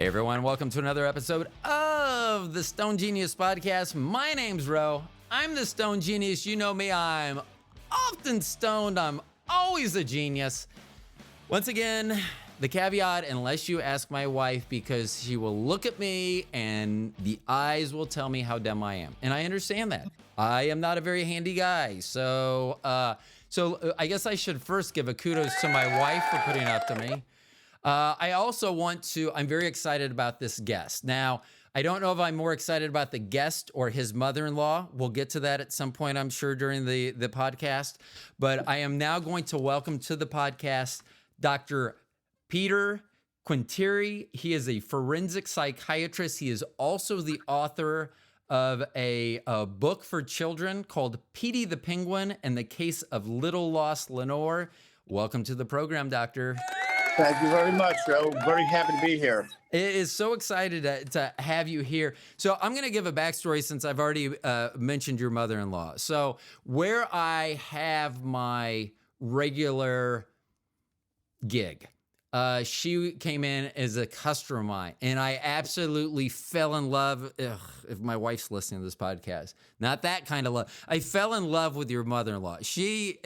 Hey everyone, welcome to another episode of the Stone Genius Podcast. My name's Ro. I'm the Stone Genius. You know me, I'm often stoned. I'm always a genius. Once again, the caveat, unless you ask my wife, because she will look at me and the eyes will tell me how dumb I am. And I understand that. I am not a very handy guy. So I guess I should first give a kudos to my wife for putting up to me. I also I'm very excited about this guest. Now, I don't know if I'm more excited about the guest or his mother-in-law. We'll get to that at some point, I'm sure, during the podcast. But I am now going to welcome to the podcast Dr. Petey Quintieri. He is a forensic psychiatrist. He is also the author of a book for children called Petey the Penguin and the Case of Little Lost Lenore. Welcome to the program, Doctor. Thank you very much, Joe. Very happy to be here. It is so excited to have you here. So I'm going to give a backstory since I've already mentioned your mother-in-law. So where I have my regular gig, she came in as a customer of mine, and I absolutely fell in love. If my wife's listening to this podcast, not that kind of love. I fell in love with your mother-in-law. She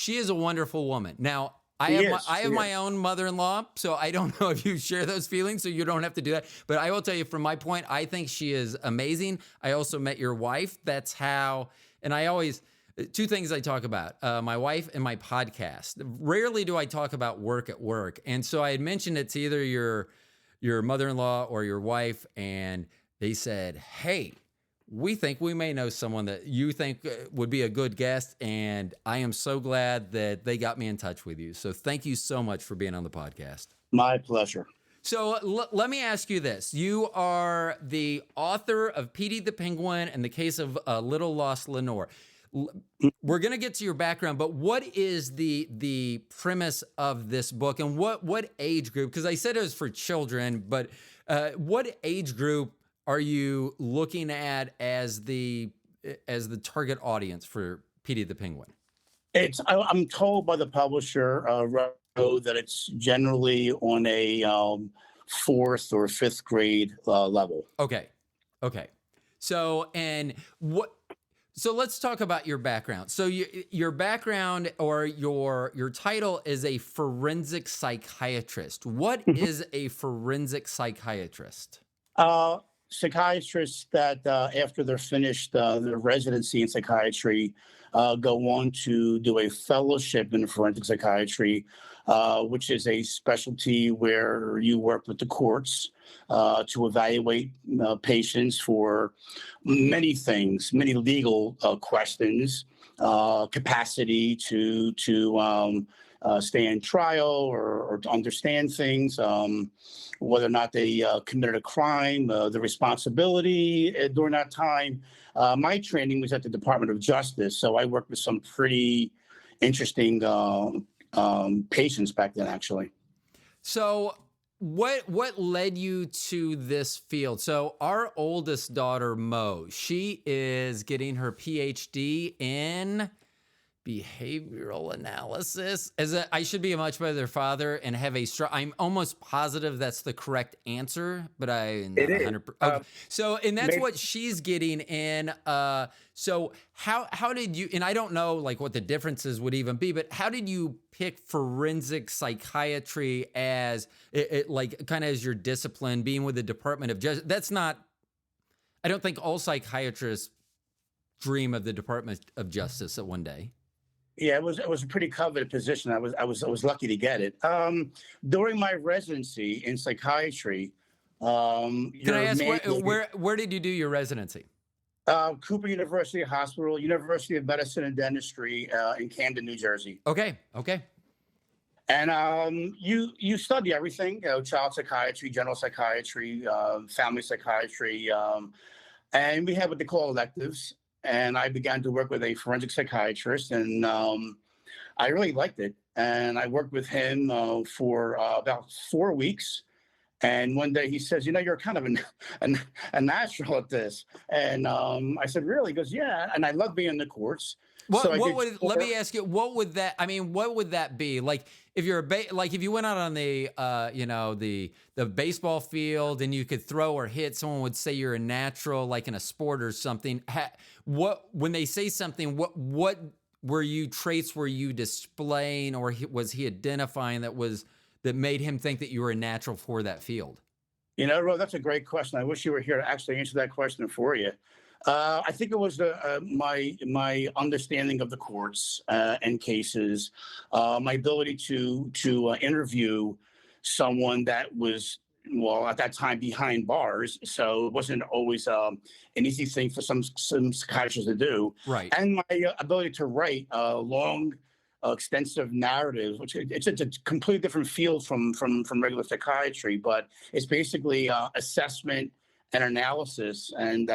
is a wonderful woman. Now, I have my own mother-in-law, so I don't know if you share those feelings, so you don't have to do that. But I will tell you, from my point, I think she is amazing. I also met your wife. That's how, and I always, two things I talk about, my wife and my podcast. Rarely do I talk about work at work. And so I had mentioned it to either your mother-in-law or your wife, and they said, hey, we think we may know someone that you think would be a good guest, and I am so glad that they got me in touch with you. So thank you so much for being on the podcast. My pleasure. So let me ask you this. You are the author of Petey the Penguin and the Case of Little Lost Lenore. We're going to get to your background, but what is the premise of this book, and what age group? Because I said it was for children, but what age group are you looking at as the target audience for Petey the Penguin? I'm told by the publisher that it's generally on a fourth or fifth grade level. Okay. So let's talk about your background. So your background, or your title, is a forensic psychiatrist. What is a forensic psychiatrist? Psychiatrists that after they're finished their residency in psychiatry go on to do a fellowship in forensic psychiatry, which is a specialty where you work with the courts to evaluate patients for many things, many legal questions, capacity to stay in trial or to understand things, whether or not they committed a crime, the responsibility during that time. My training was at the Department of Justice, so I worked with some pretty interesting patients back then, actually. So what led you to this field? So our oldest daughter, Mo, she is getting her PhD in behavioral analysis. I should be a much better father and have I'm almost positive that's the correct answer, but I'm not 100%. Okay. So, and that's what she's getting in. So how did you, and I don't know like what the differences would even be, but how did you pick forensic psychiatry as like kind of as your discipline, being with the Department of Justice? I don't think all psychiatrists dream of the Department of Justice at one day. Yeah, it was a pretty coveted position. I was lucky to get it. During my residency in psychiatry, can I ask where did you do your residency? Cooper University Hospital, University of Medicine and Dentistry in Camden, New Jersey. Okay. And you study everything, child psychiatry, general psychiatry, family psychiatry, and we have what they call electives. And I began to work with a forensic psychiatrist, and I really liked it. And I worked with him for about 4 weeks. And one day he says, you're kind of a natural at this. And I said, really? He goes, yeah. And I love being in the courts. So I What did would, let me ask you, what would that, I mean, what would that be? Like if you're like if you went out on the the baseball field and you could throw or hit, someone would say you're a natural, like in a sport or something. What, when they say something, what traits were you displaying, or was he identifying that made him think that you were a natural for that field? Ro, that's a great question. I wish you were here to actually answer that question for you. I think it was my understanding of the courts and cases, my ability to interview someone that was, well, at that time behind bars, so it wasn't always an easy thing for some psychiatrists to do, Right. and my ability to write long, extensive narratives, which it's a completely different field from regular psychiatry, but it's basically assessment and analysis. And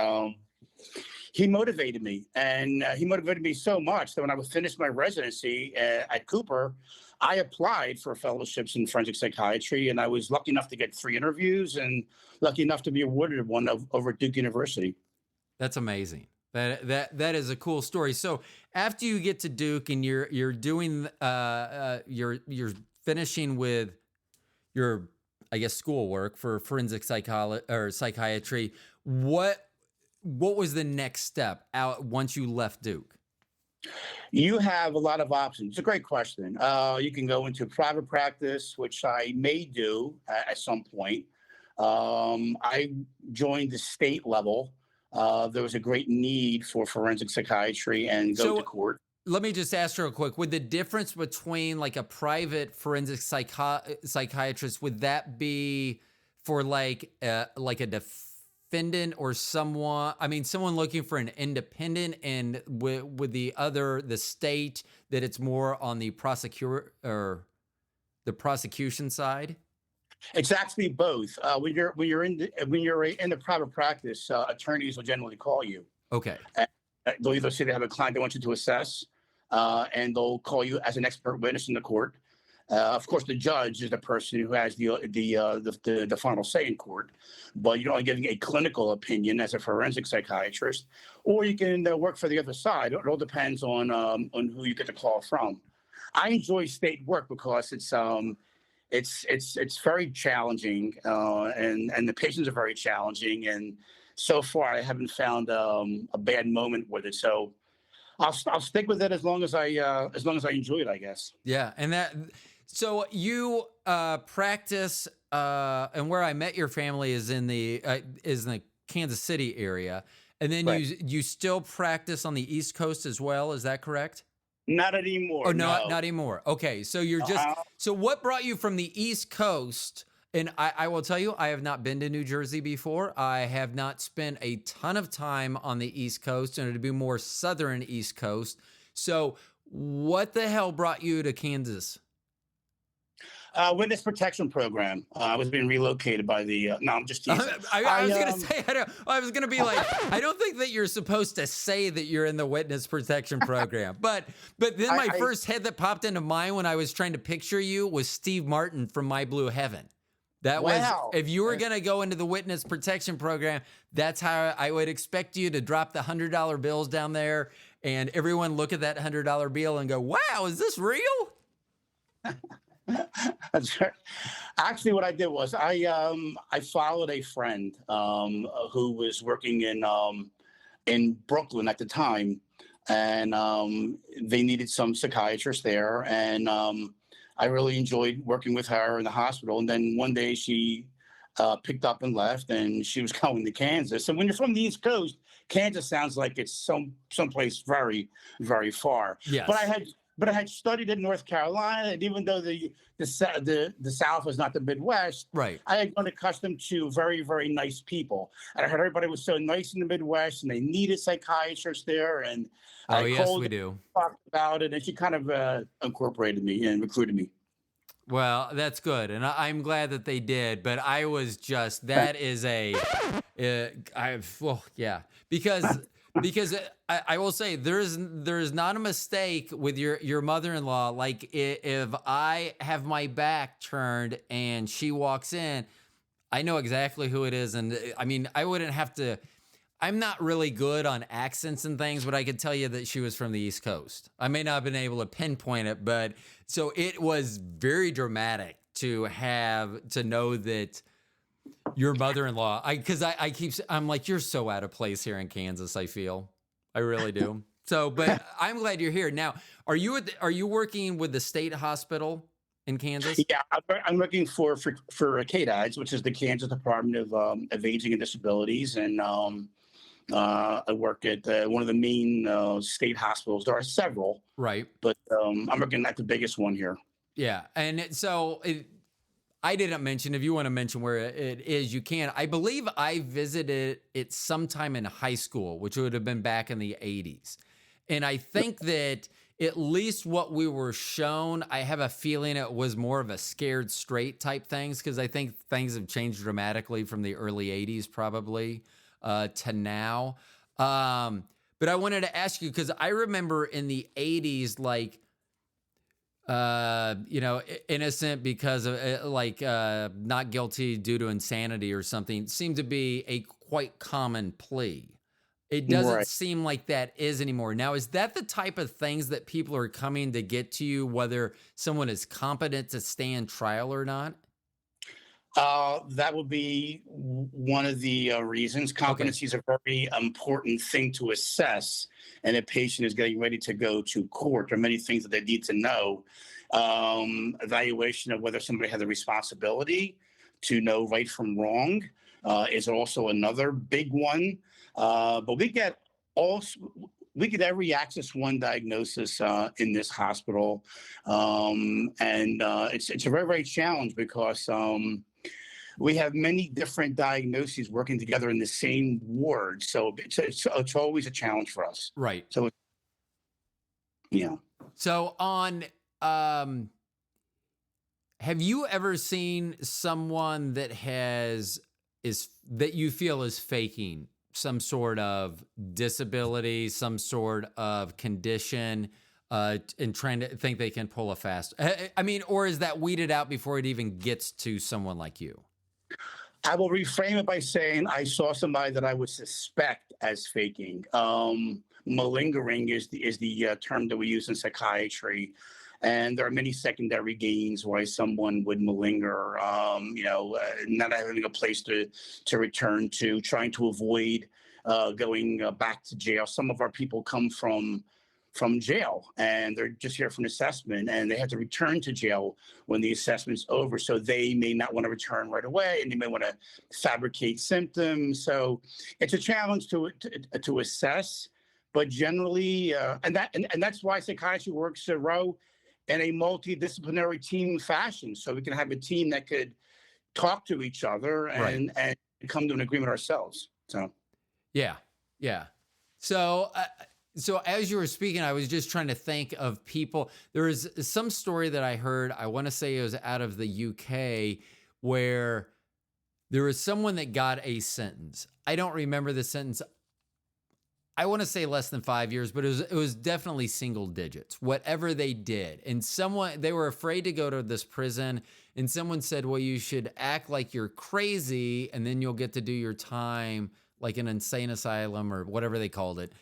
he motivated me, and he motivated me so much that when I was finished my residency at Cooper, I applied for fellowships in forensic psychiatry, and I was lucky enough to get 3 interviews and lucky enough to be awarded one over at Duke University. That's amazing. That is a cool story. So after you get to Duke and you're doing you're finishing with your, I guess, schoolwork for forensic psychology or psychiatry, what was the next step out once you left Duke? You have a lot of options. It's a great question. You can go into private practice, which I may do at some point. I joined the state level. There was a great need for forensic psychiatry and go to court. Let me just ask real quick, would the difference between like a private forensic psychiatrist, would that be for like a defendant or someone, I mean, someone looking for an independent, and with the state, that it's more on the prosecutor or the prosecution side? It's actually both. When you're in the private practice, attorneys will generally call you. Okay. They'll either say they have a client they want you to assess, and they'll call you as an expert witness in the court. Of course, the judge is the person who has the final say in court, but you're only giving a clinical opinion as a forensic psychiatrist, or you can work for the other side. It all depends on who you get the call from. I enjoy state work because it's very challenging, and the patients are very challenging. And so far, I haven't found a bad moment with it. So I'll stick with it as long as I enjoy it, I guess. Yeah, and so you practice, and where I met your family is in the Kansas City area, and then Right. you still practice on the East Coast as well. Is that correct? Not anymore. Oh, no, No. not anymore. Okay, so you're just so what brought you from the East Coast? And I will tell you, I have not been to New Jersey before. I have not spent a ton of time on the East Coast, and it'd be more southern East Coast. So what the hell brought you to Kansas? Witness protection program. I was being relocated by the. No, I'm just teasing. I was gonna say, I was gonna be like, I don't think that you're supposed to say that you're in the witness protection program. But then my first head that popped into mind when I was trying to picture you was Steve Martin from My Blue Heaven. That was, if you were gonna go into the witness protection program, that's how I would expect you to drop the $100 bills down there, and everyone look at that $100 bill and go, "Wow, is this real?" That's right. Actually, what I did was I followed a friend who was working in Brooklyn at the time, and they needed some psychiatrist there, and I really enjoyed working with her in the hospital. And then one day she picked up and left, and she was going to Kansas. And when you're from the East Coast, Kansas sounds like it's someplace very, very far. Yes. But I had studied in North Carolina, and even though the South was not the Midwest, Right. I had grown accustomed to very, very nice people. And I heard everybody was so nice in the Midwest, and they needed psychiatrists there. And I called, we do. talked about it, and she kind of incorporated me and recruited me. Well, that's good, and I'm glad that they did. But I was just because I will say there is not a mistake with your mother-in-law. Like if I have my back turned and she walks in, I know exactly who it is. And I mean, I wouldn't have to, I'm not really good on accents and things, but I could tell you that she was from the East Coast. I may not have been able to pinpoint it, but so it was very dramatic to have to know that your mother-in-law, because I'm like, you're so out of place here in Kansas, I feel. I really do. So, but I'm glad you're here. Now, are you working with the state hospital in Kansas? Yeah, I'm looking for KDIDS, which is the Kansas Department of Aging and Disabilities, and I work at one of the main state hospitals. There are several, Right. but I'm working at the biggest one here. Yeah. I didn't mention, if you want to mention where it is, you can. I believe I visited it sometime in high school, which would have been back in the 80s. And I think that at least what we were shown, I have a feeling it was more of a scared straight type things, because I think things have changed dramatically from the early 80s probably to now. But I wanted to ask you, because I remember in the 80s, like, innocent because of not guilty due to insanity or something seemed to be a quite common plea. It doesn't Right. seem like that is anymore. Now, is that the type of things that people are coming to get to you, whether someone is competent to stand trial or not? That would be one of the reasons. Okay. Competency is a very important thing to assess, and a patient is getting ready to go to court. There are many things that they need to know. Evaluation of whether somebody has a responsibility to know right from wrong is also another big one. But all we get every Axis One diagnosis in this hospital, and it's a very very challenge because. We have many different diagnoses working together in the same ward. So it's always a challenge for us. Right. So, yeah. So have you ever seen someone that that you feel is faking some sort of disability, some sort of condition, and trying to think they can pull a fast? I mean, or is that weeded out before it even gets to someone like you? I will reframe it by saying I saw somebody that I would suspect as faking. Malingering is the term that we use in psychiatry. And there are many secondary gains why someone would malinger, not having a place to return to, trying to avoid going back to jail. Some of our people come from jail and they're just here for an assessment and they have to return to jail when the assessment's over. So they may not want to return right away and they may want to fabricate symptoms. So it's a challenge to assess, but generally, and that's why psychiatry works in a multidisciplinary team fashion. So we can have a team that could talk to each other Right. and come to an agreement ourselves. So, Yeah. Yeah. So as you were speaking, I was just trying to think of people. There was some story that I heard, I want to say it was out of the UK, where there was someone that got a sentence. I don't remember the sentence. I want to say less than 5 years, but it was definitely single digits, whatever they did. And they were afraid to go to this prison. And someone said, well, you should act like you're crazy and then you'll get to do your time like an insane asylum or whatever they called it.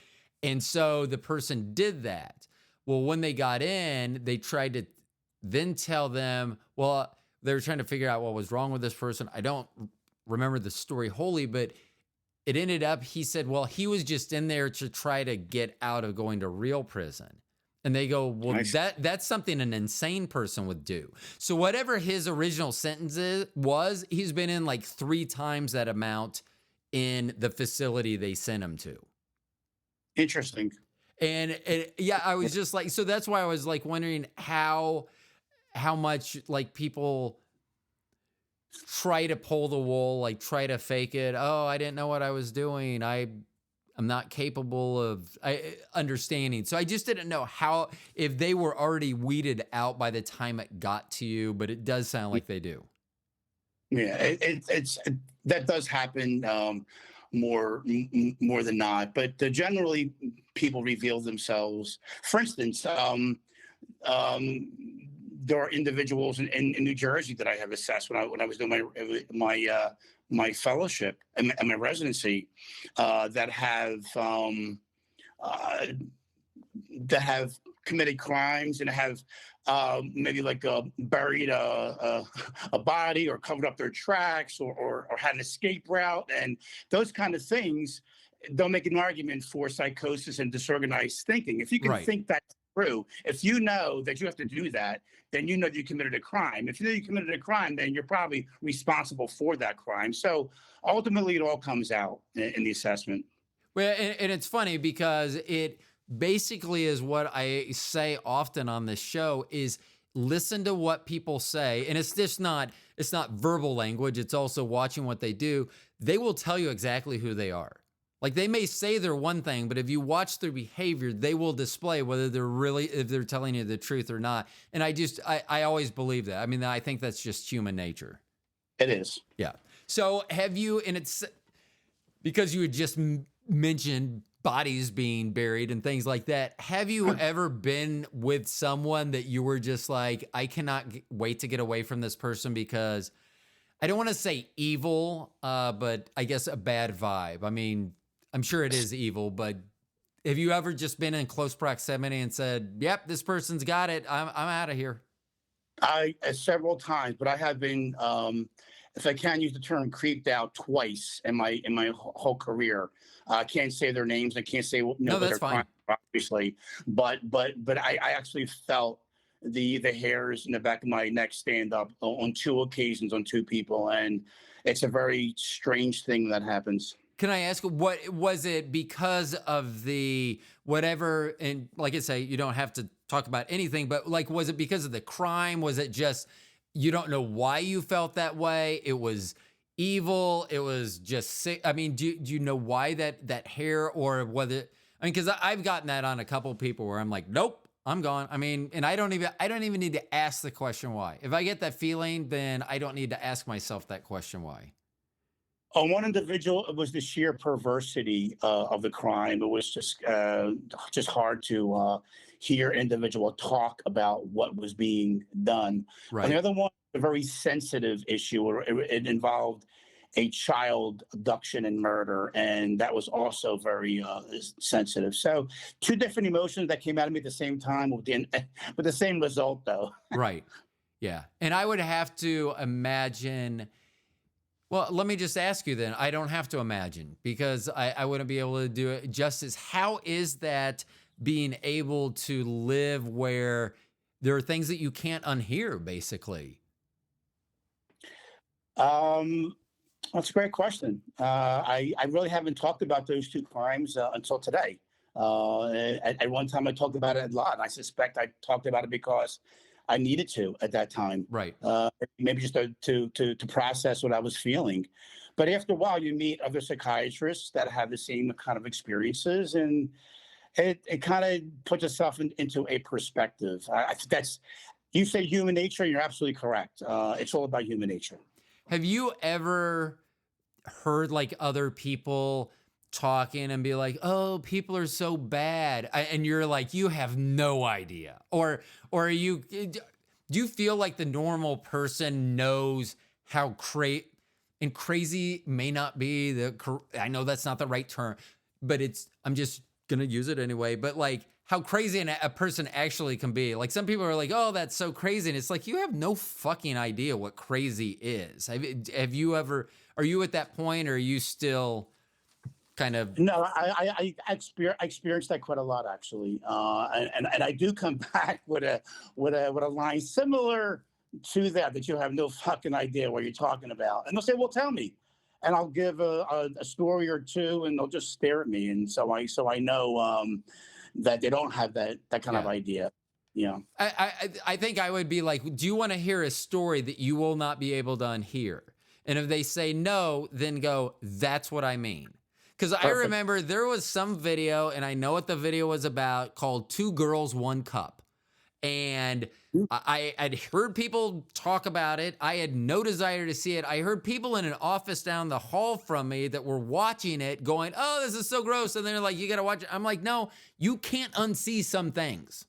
And so the person did that. Well, when they got in, they tried to then tell them, well, they were trying to figure out what was wrong with this person. I don't remember the story wholly, but it ended up, he said, well, he was just in there to try to get out of going to real prison. And they go, well, nice. that's something an insane person would do. So whatever his original sentence was, he's been in like 3 times that amount in the facility they sent him to. Interesting. And yeah, I was just like, so that's why I was like wondering how much like people try to pull the wool, like try to fake it. Oh, I didn't know what I was doing. I'm not capable of understanding. So I just didn't know if they were already weeded out by the time it got to you, but it does sound like they do. Yeah, that does happen more than not, but generally people reveal themselves. For instance, there are individuals in New Jersey that I have assessed when I was doing my fellowship and my residency, that uh, have committed crimes and have maybe like buried a body or covered up their tracks, or had an escape route, and those kind of things. They'll make an argument for psychosis and disorganized thinking. If you can Right. think that through, if you know that you have to do that, then you know that you committed a crime. If you know you committed a crime, then you're probably responsible for that crime. So ultimately, it all comes out in the assessment. Well, and it's funny because it basically is what I say often on this show is listen to what people say. And it's just not, it's not verbal language. It's also watching what they do. They will tell you exactly who they are. Like they may say they're one thing, but if you watch their behavior, they will display whether they're really, if they're telling you the truth or not. And I always believe that. I mean, I think that's just human nature. It is. Yeah. So have you, and it's because you had just mentioned bodies being buried and things like that. Have you ever been with someone that you were just like, I cannot wait to get away from this person because I don't want to say evil, but I guess a bad vibe. I mean, I'm sure it is evil, but have you ever just been in close proximity and said, yep, this person's got it. I'm out of here. I several times, but I have been, if I can use the term, creeped out twice in my whole career. I can't say their names. I can't say No, what that's their fine. crime, obviously, but I actually felt the hairs in the back of my neck stand up on two occasions on two people, and it's a very strange thing that happens. Can I ask what was it because of the whatever? And like I say, you don't have to talk about anything, but like, was it because of the crime? Was it just you don't know why you felt that way? It was evil. It was just sick. I mean, do you know why that hair or whether? I mean, because I've gotten that on a couple of people where I'm like, nope, I'm gone. I mean, and I don't even need to ask the question why. If I get that feeling, then I don't need to ask myself that question why. On one individual, it was the sheer perversity of the crime. It was just hard to hear individual talk about what was being done. On the Right. other one, a very sensitive issue, where it involved a child abduction and murder, and that was also very sensitive. So, two different emotions that came out of me at the same time, with the same result, though. Right. Yeah. And I would have to imagine. Well, let me just ask you then. I don't have to imagine because I wouldn't be able to do it justice. How is that being able to live where there are things that you can't unhear, basically? Um, that's a great question. I really haven't talked about those two crimes until today. At one time, I talked about it a lot, and I suspect I talked about it because I needed to at that time. Right. Maybe just to process what I was feeling. But after a while, you meet other psychiatrists that have the same kind of experiences, and it kind of puts yourself into a perspective. I think that's, you say human nature, and you're absolutely correct. It's all about human nature. Have you ever heard like other people talking and be like, "Oh, people are so bad," and you're like, "You have no idea," or are you? Do you feel like the normal person knows how and crazy may not be I know that's not the right term, but I'm just gonna use it anyway. But like how crazy a person actually can be. Like some people are like, "Oh, that's so crazy," and it's like you have no fucking idea what crazy is. Have you ever? Are you at that point, or are you still kind of? No, I experienced that quite a lot, actually, and I do come back with a line similar to that you have no fucking idea what you're talking about, and they'll say, "Well, tell me," and I'll give a story or two, and they'll just stare at me, and so I know that they don't have that kind of Yeah. idea, you know. I think I would be like, do you want to hear a story that you will not be able to unhear? And if they say no, then go, that's what I mean. Because I Perfect. remember there was some video, and I know what the video was about, called Two Girls, One Cup. And I'd heard people talk about it. I had no desire to see it. I heard people in an office down the hall from me that were watching it going, "Oh, this is so gross." And they're like, "You got to watch it." I'm like, "No, you can't unsee some things."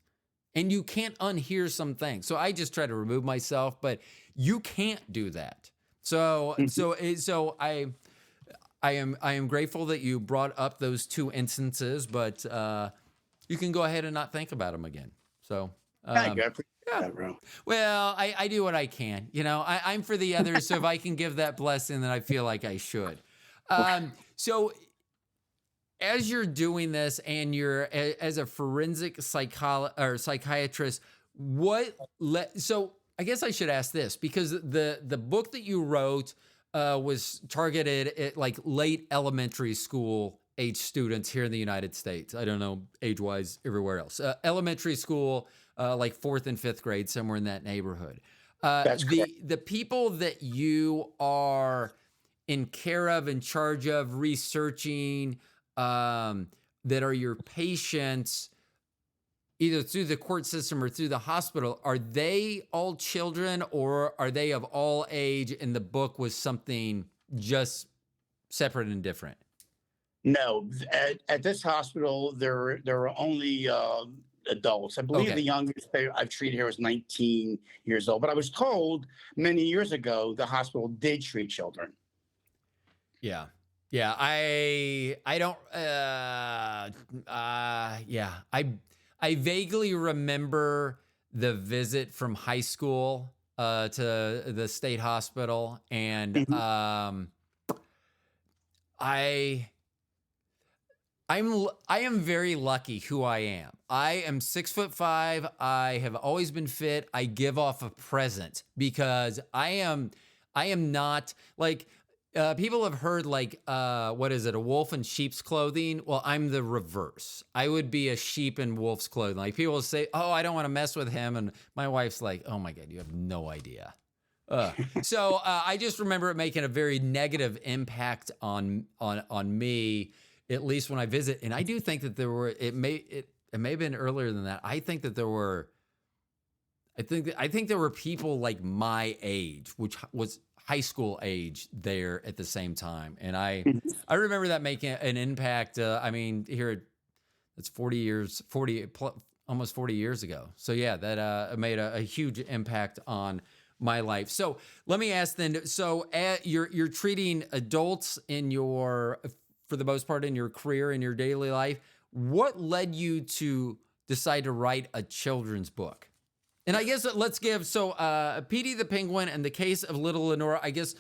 and you can't unhear some things. So I just try to remove myself, but you can't do that. So I am grateful that you brought up those two instances, but you can go ahead and not think about them again. So Thank you. I appreciate yeah. that, bro. Well, I do what I can. You know, I'm for the others, so if I can give that blessing, then I feel like I should. So as you're doing this, and you're as a forensic psychiatrist, so I guess I should ask this, because the book that you wrote was targeted at like late elementary school age students here in the United States. I don't know age-wise everywhere else. Elementary school, like 4th and 5th grade, somewhere in that neighborhood. That's correct. The people that you are in care of, in charge of, researching, that are your patients, either through the court system or through the hospital, are they all children, or are they of all age, and the book was something just separate and different? No, at this hospital, there are only adults. I believe Okay. the youngest I've treated here is 19 years old. But I was told many years ago the hospital did treat children. Yeah. Yeah. I don't, yeah. I vaguely remember the visit from high school to the state hospital, and Mhm. I am very lucky who I am. I am 6'5". I have always been fit. I give off a present because I am not like, people have heard like, what is it? A wolf in sheep's clothing. Well, I'm the reverse. I would be a sheep in wolf's clothing. Like, people say, oh, I don't want to mess with him. And my wife's like, oh my God, you have no idea. So I just remember it making a very negative impact on me, at least when I visit. And I do think that it may have been earlier than that. I think there were people like my age, which was high school age, there at the same time. And I remember that making an impact. I mean, that's 40 years, almost 40 years ago. So yeah, that made a huge impact on my life. So let me ask then, so you're treating adults for the most part in your career, in your daily life. What led you to decide to write a children's book? And I guess let's give, Petey the Penguin and the Case of Little Lenore, I guess,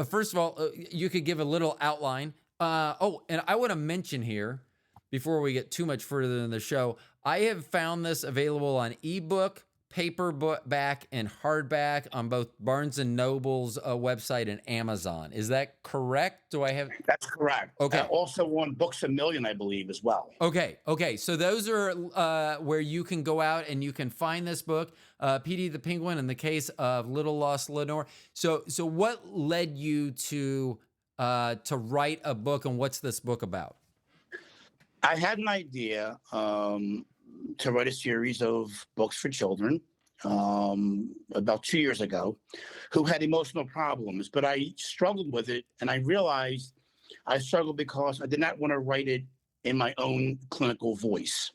first of all, you could give a little outline. And I want to mention here, before we get too much further in the show, I have found this available on ebook, paperback, and hardback on both Barnes & Noble's website and Amazon. Is that correct? That's correct. Okay. Also on Books A Million, I believe, as well. Okay. So those are where you can go out and you can find this book, Petey the Penguin and the Case of Little Lost Lenore. So what led you to write a book, and what's this book about? I had an idea to write a series of books for children about 2 years ago who had emotional problems, but I struggled with it, and I realized I struggled because I did not want to write it in my own clinical voice.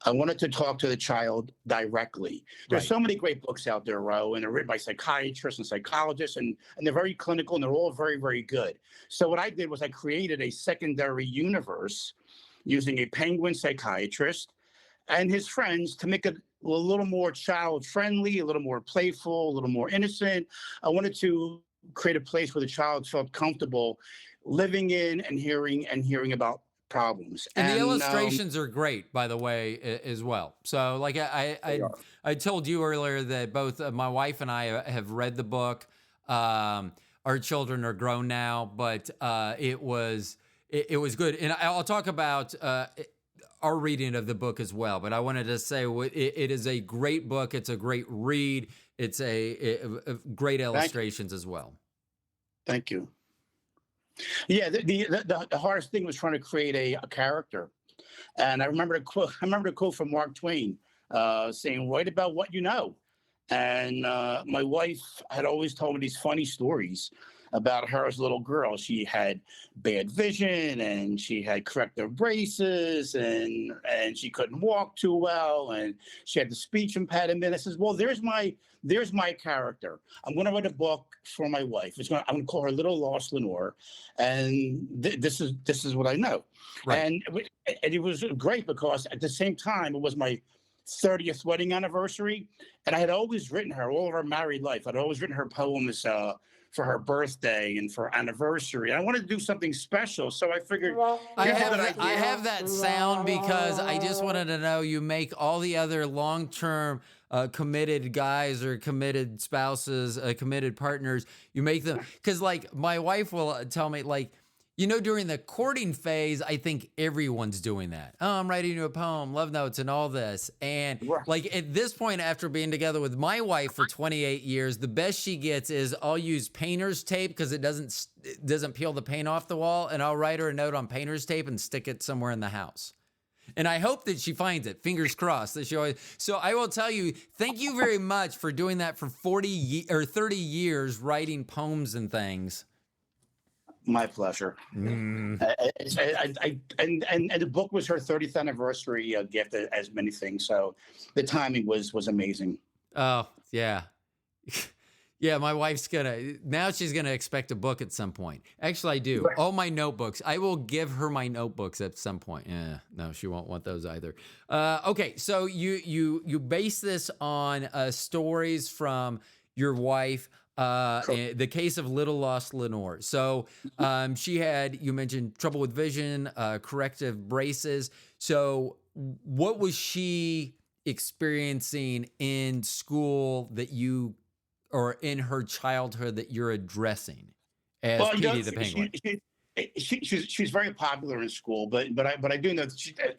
I wanted to talk to the child directly. There's so many great books out there, Ro, and they're written by psychiatrists and psychologists, and they're very clinical, and they're all very, very good. So what I did was I created a secondary universe using a penguin psychiatrist and his friends to make it a little more child-friendly, a little more playful, a little more innocent. I wanted to create a place where the child felt comfortable living in and hearing about problems. And the illustrations are great, by the way, as well. So like I told you earlier that both my wife and I have read the book. Our children are grown now, but it was good. And I'll talk about our reading of the book as well. But I wanted to say it is a great book. It's a great read. It's a great illustrations as well. Thank you. Yeah, the hardest thing was trying to create a character, and I remember a quote from Mark Twain saying, "Write about what you know." And my wife had always told me these funny stories, about her as a little girl. She had bad vision, and she had corrective braces, and she couldn't walk too well, and she had the speech impediment. I says, well, there's my character. I'm going to write a book for my wife. I'm going to call her Little Lost Lenore, and this is what I know. Right. And it was great because at the same time it was my 30th wedding anniversary, and I had always written her all of our married life. I'd always written her poems for her birthday and for anniversary. I wanted to do something special, so I figured I here's a have good that, idea. I have that sound because I just wanted to know you make all the other long-term committed guys or committed spouses, committed partners, you make them, because like my wife will tell me, like, you know, during the courting phase, I think everyone's doing that. Oh, I'm writing you a poem, love notes, and all this. And Right. like at this point, after being together with my wife for 28 years, the best she gets is I'll use painter's tape because it doesn't peel the paint off the wall, and I'll write her a note on painter's tape and stick it somewhere in the house. And I hope that she finds it. Fingers crossed that she always. So I will tell you, thank you very much for doing that for 30 years, writing poems and things. My pleasure. And the book was her 30th anniversary gift, as many things. So the timing was amazing. Oh, yeah. Yeah, my wife's she's gonna expect a book at some point. Actually, I do. Right. All my notebooks. I will give her my notebooks at some point. Yeah, no, she won't want those either. Okay, so you base this on stories from your wife. The case of Little Lost Lenore. So she had, you mentioned trouble with vision, corrective braces. So what was she experiencing in school or in her childhood that you're addressing as Well, Petey the Penguin? She's very popular in school, but I do know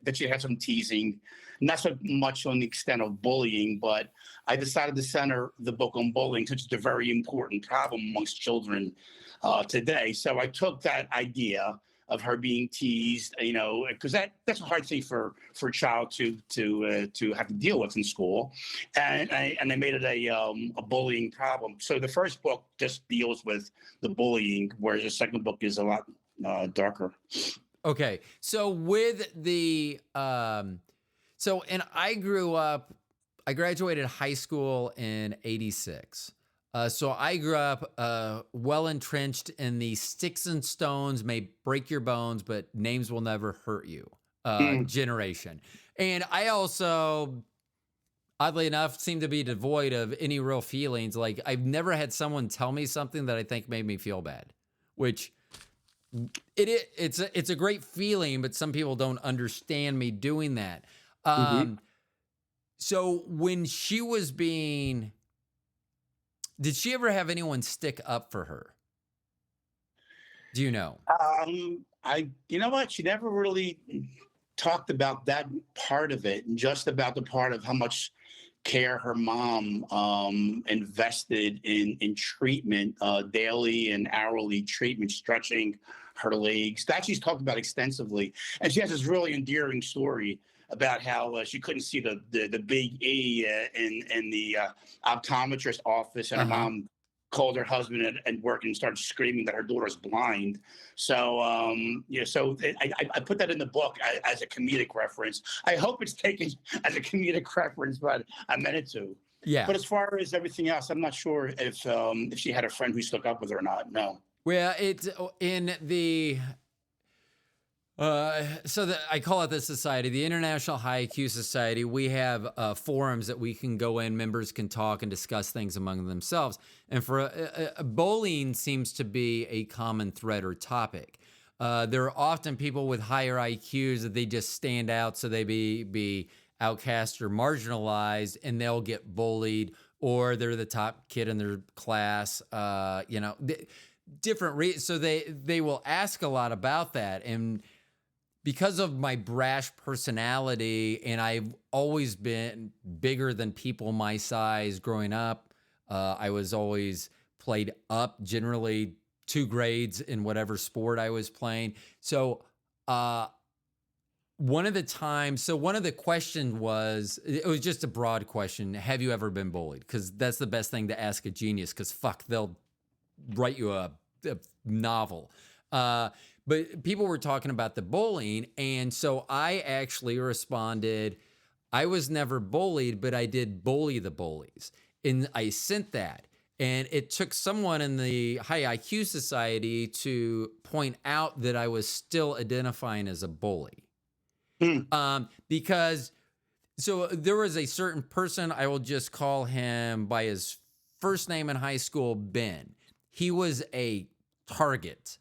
that she had some teasing, not so much on the extent of bullying. But I decided to center the book on bullying, since it's a very important problem amongst children today. So I took that idea of her being teased, because that's a hard thing for a child to have to deal with in school, and I made it a bullying problem. So the first book just deals with the bullying, whereas the second book is a lot darker. Okay, so with the and I graduated high school in '86. So I grew up well entrenched in the sticks and stones may break your bones, but names will never hurt you generation. And I also, oddly enough, seem to be devoid of any real feelings. Like I've never had someone tell me something that I think made me feel bad, which it's a great feeling, but some people don't understand me doing that. So when she was did she ever have anyone stick up for her? Do you know? You know what? She never really talked about that part of it, just about the part of how much care her mom invested in treatment, daily and hourly treatment, stretching her legs. That she's talked about extensively. And she has this really endearing story about how she couldn't see the big E in the optometrist office, and her mom called her husband at work and started screaming that her daughter's blind. So so I put that in the book as a comedic reference. I hope it's taken as a comedic reference, but I meant it to. Yeah. But as far as everything else, I'm not sure if she had a friend who stuck up with her or not. No. Well, it's in the I call it the society, the International High IQ Society. We have forums that we can go in, members can talk and discuss things among themselves. And for bullying seems to be a common thread or topic. There are often people with higher IQs that they just stand out, so they be outcast or marginalized, and they'll get bullied, or they're the top kid in their class. Different reasons. So they will ask a lot about that. And because of my brash personality, and I've always been bigger than people my size growing up, I was always played up, generally 2 grades in whatever sport I was playing. So one of the questions was, it was just a broad question. Have you ever been bullied? Because that's the best thing to ask a genius, because they'll write you a novel. But people were talking about the bullying. And so I actually responded, I was never bullied, but I did bully the bullies. And I sent that. And it took someone in the high IQ society to point out that I was still identifying as a bully. Because so there was a certain person, I will just call him by his first name in high school, Ben. He was a target.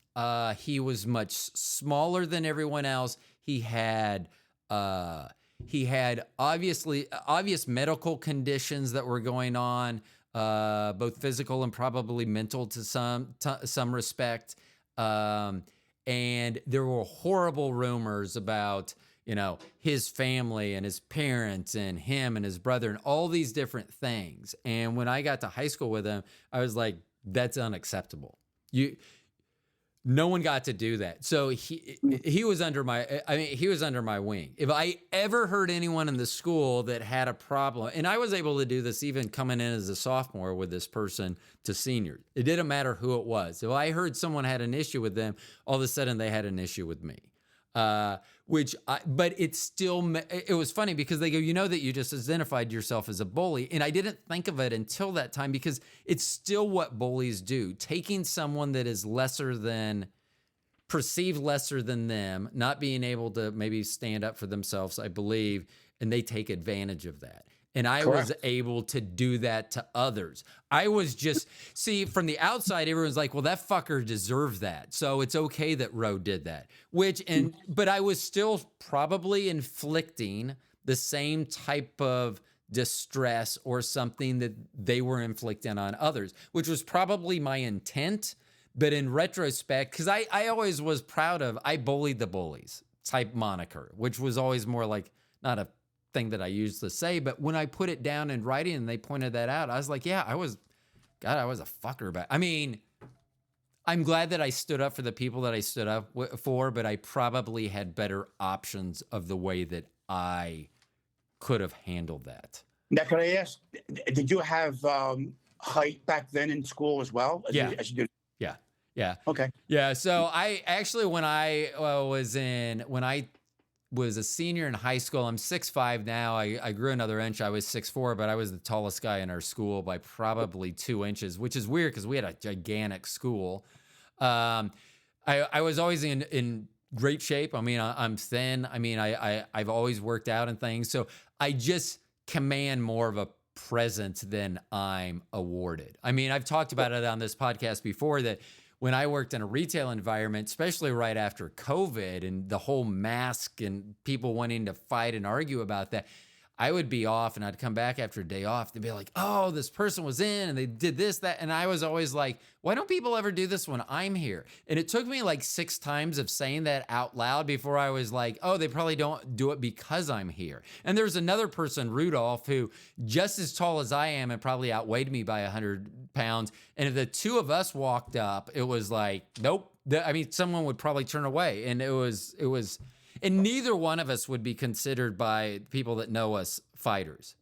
He was much smaller than everyone else. He had obvious medical conditions that were going on, both physical and probably mental to some respect. And there were horrible rumors about, his family and his parents and him and his brother and all these different things. And when I got to high school with him, I was like, that's unacceptable. No one got to do that. So he was under my wing. If I ever heard anyone in the school that had a problem, and I was able to do this even coming in as a sophomore with this person to senior, it didn't matter who it was. If I heard someone had an issue with them, all of a sudden they had an issue with me. But it was funny because they go, that you just identified yourself as a bully. And I didn't think of it until that time because it's still what bullies do. Taking someone that is perceived lesser than them, not being able to maybe stand up for themselves, I believe, and they take advantage of that. And I Correct. was able to do that to others. I was just, from the outside, everyone's like, well, that fucker deserved that. So it's okay that Roe did that. But I was still probably inflicting the same type of distress or something that they were inflicting on others, which was probably my intent. But in retrospect, because I always was proud of, I bullied the bullies type moniker, which was always more like not a thing that I used to say, but when I put it down in writing and they pointed that out, I was like, yeah, I was a fucker about it. I mean, I'm glad that I stood up for the people that I stood up for, but I probably had better options of the way that I could have handled that. Now, could I ask, did you have height back then in school as well? As you did? Yeah. Okay. Yeah. So I actually, when I was a senior in high school, I'm 6'5" now. I grew another inch. I was 6'4", but I was the tallest guy in our school by probably 2 inches, which is weird because we had a gigantic school. I was always in great shape. I mean, I'm thin. I mean, I've always worked out and things. So I just command more of a presence than I'm awarded. I mean, I've talked about it on this podcast before that when I worked in a retail environment, especially right after COVID and the whole mask and people wanting to fight and argue about that, I would be off and I'd come back after a day off. They'd be like, oh, this person was in and they did this, that. And I was always like, why don't people ever do this when I'm here? And it took me like 6 times of saying that out loud before I was like, oh, they probably don't do it because I'm here. And there's another person, Rudolph, who just as tall as I am and probably outweighed me by 100 pounds. And if the two of us walked up, it was like, nope. Someone would probably turn away. And it was, and neither one of us would be considered by people that know us fighters.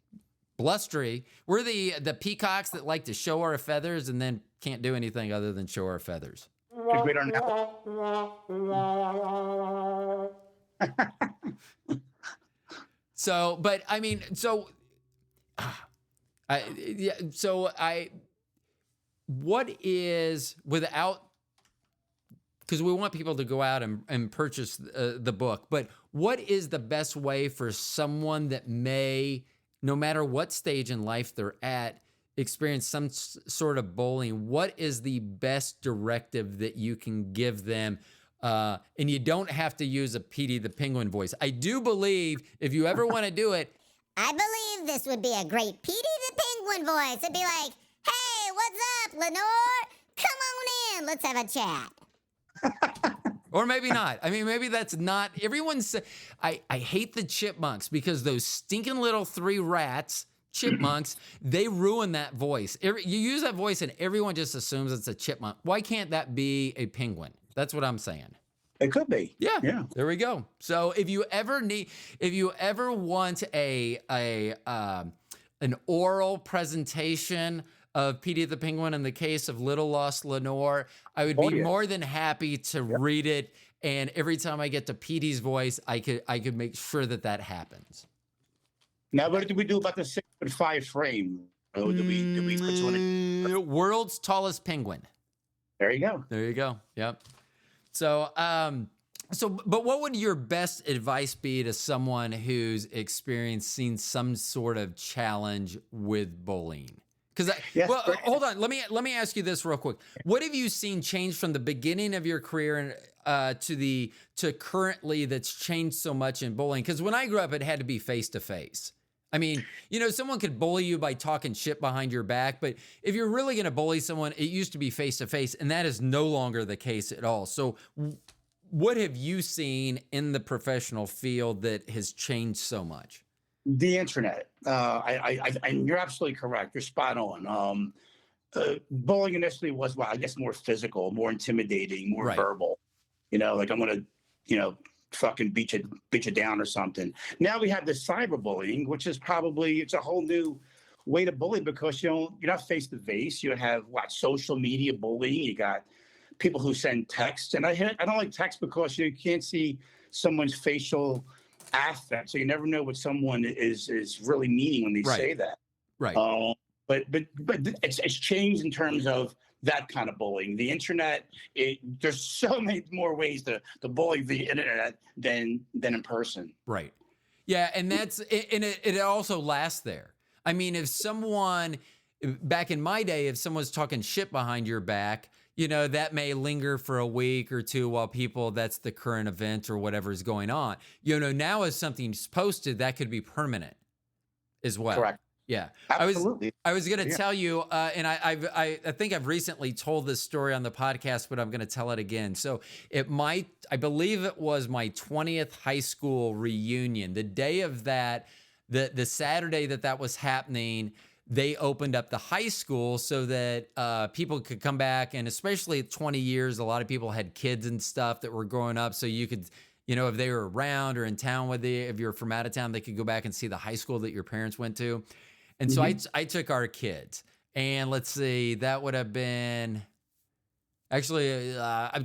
Blustery. We're the peacocks that like to show our feathers and then can't do anything other than show our feathers. We don't know. What is, without, because we want people to go out and purchase the book, but what is the best way for someone that may, no matter what stage in life they're at, experience some sort of bullying? What is the best directive that you can give them? And you don't have to use a Petey the Penguin voice. I do believe if you ever want to do it, I believe this would be a great Petey the Penguin voice. It'd be like, hey, what's up, Lenore? Come on in. Let's have a chat. or maybe not. I mean, maybe that's not, everyone's, I hate the chipmunks because those stinking little 3 rats, chipmunks, they ruin that voice. You use that voice and everyone just assumes it's a chipmunk. Why can't that be a penguin? That's what I'm saying. It could be. Yeah. There we go. So if you ever want an oral presentation of Petey the Penguin and the Case of Little Lost Lenore, I would be more than happy to read it. And every time I get to Petey's voice, I could make sure that happens. Now, what did we do about the 6'5" frame? Oh, did we put you on it? World's tallest penguin. There you go. There you go. Yep. So, but what would your best advice be to someone who's experiencing some sort of challenge with bullying? Because, hold on. Let me ask you this real quick. What have you seen change from the beginning of your career to currently that's changed so much in bullying? Because when I grew up, it had to be face to face. I mean, someone could bully you by talking shit behind your back, but if you're really going to bully someone, it used to be face to face, and that is no longer the case at all. So what have you seen in the professional field that has changed so much? The internet. And you're absolutely correct. You're spot on. Bullying initially was, I guess, more physical, more intimidating, more verbal. Like I'm going to, fucking beat you down or something. Now we have this cyberbullying, which is it's a whole new way to bully because you're not face to face. You have social media bullying. You got people who send texts, and I don't like text because you can't see someone's facial affect, so you never know what someone is really meaning when they say that. Right. But it's changed in terms of that kind of bullying. The internet, there's so many more ways to bully the internet than in person. Right. Yeah, and it also lasts there. I mean, if someone back in my day, if someone's talking shit behind your back, that may linger for a week or two while that's the current event or whatever's going on. Now as something's posted, that could be permanent as well. Correct. Yeah, absolutely. I was going to tell you, and I think I've recently told this story on the podcast, but I'm going to tell it again. So I believe it was my 20th high school reunion. The day of that, the Saturday that was happening, they opened up the high school so that people could come back, and especially at 20 years, a lot of people had kids and stuff that were growing up, so you could. If they were around or in town with you, if you're from out of town, they could go back and see the high school that your parents went to. And so I took our kids, and let's see, that would have been, actually, I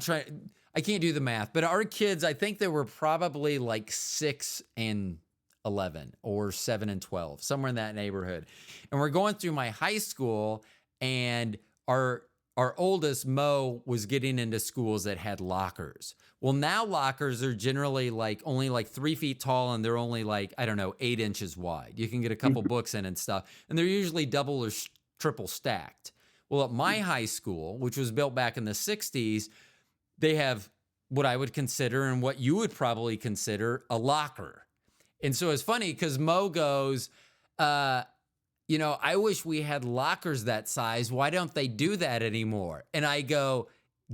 can't do the math, but our kids, I think they were probably like 6 and 11 or 7 and 12, somewhere in that neighborhood. And we're going through my high school, and our oldest, Mo, was getting into schools that had lockers. Well, now lockers are generally only 3 feet tall, and they're only 8 inches wide. You can get a couple books in and stuff, and they're usually double or triple stacked. Well, at my high school, which was built back in the 60s, they have what I would consider and what you would probably consider a locker. And so it's funny because Mo goes, I wish we had lockers that size. Why don't they do that anymore? And I go,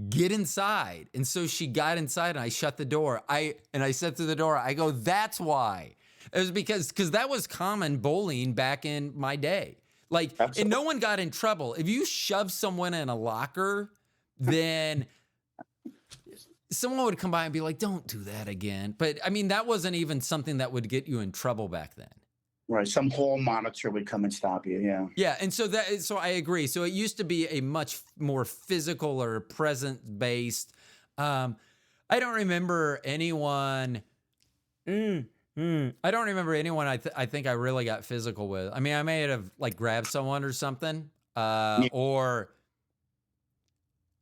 get inside. And so she got inside, and I shut the door. I said through the door, I go, that's why. It was because that was common bullying back in my day. And no one got in trouble. If you shove someone in a locker, then someone would come by and be like, don't do that again. But I mean, that wasn't even something that would get you in trouble back then. Right. Some hall monitor would come and stop you. Yeah. Yeah. And so I agree. So it used to be a much more physical or present based. I don't remember anyone. I don't remember anyone I think I really got physical with. I mean, I may have grabbed someone or something, or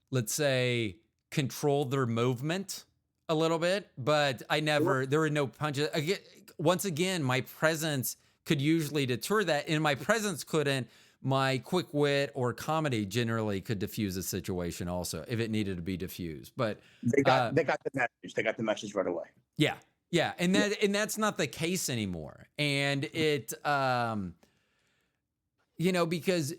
let's say controlled their movement a little bit, but there were no punches. Once again, my presence could usually deter that, and my presence couldn't. My quick wit or comedy generally could diffuse a situation also if it needed to be diffused. But they got the message. They got the message right away. Yeah. Yeah. And that's not the case anymore. And it, because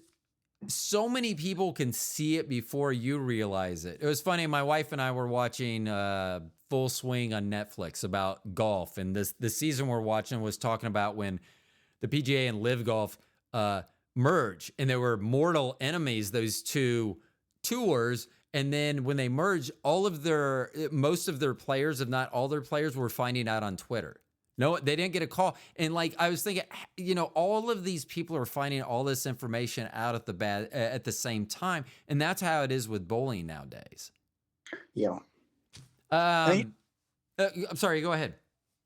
so many people can see it before you realize it. It was funny. My wife and I were watching Full Swing on Netflix about golf. And the season we're watching was talking about when the PGA and Live Golf merge, and there were mortal enemies, those two tours. And then when they merged, most of their players, if not all their players, were finding out on Twitter. No, they didn't get a call. And like I was thinking, all of these people are finding all this information out at the same time, and that's how it is with bullying nowadays. Yeah. I'm sorry. Go ahead.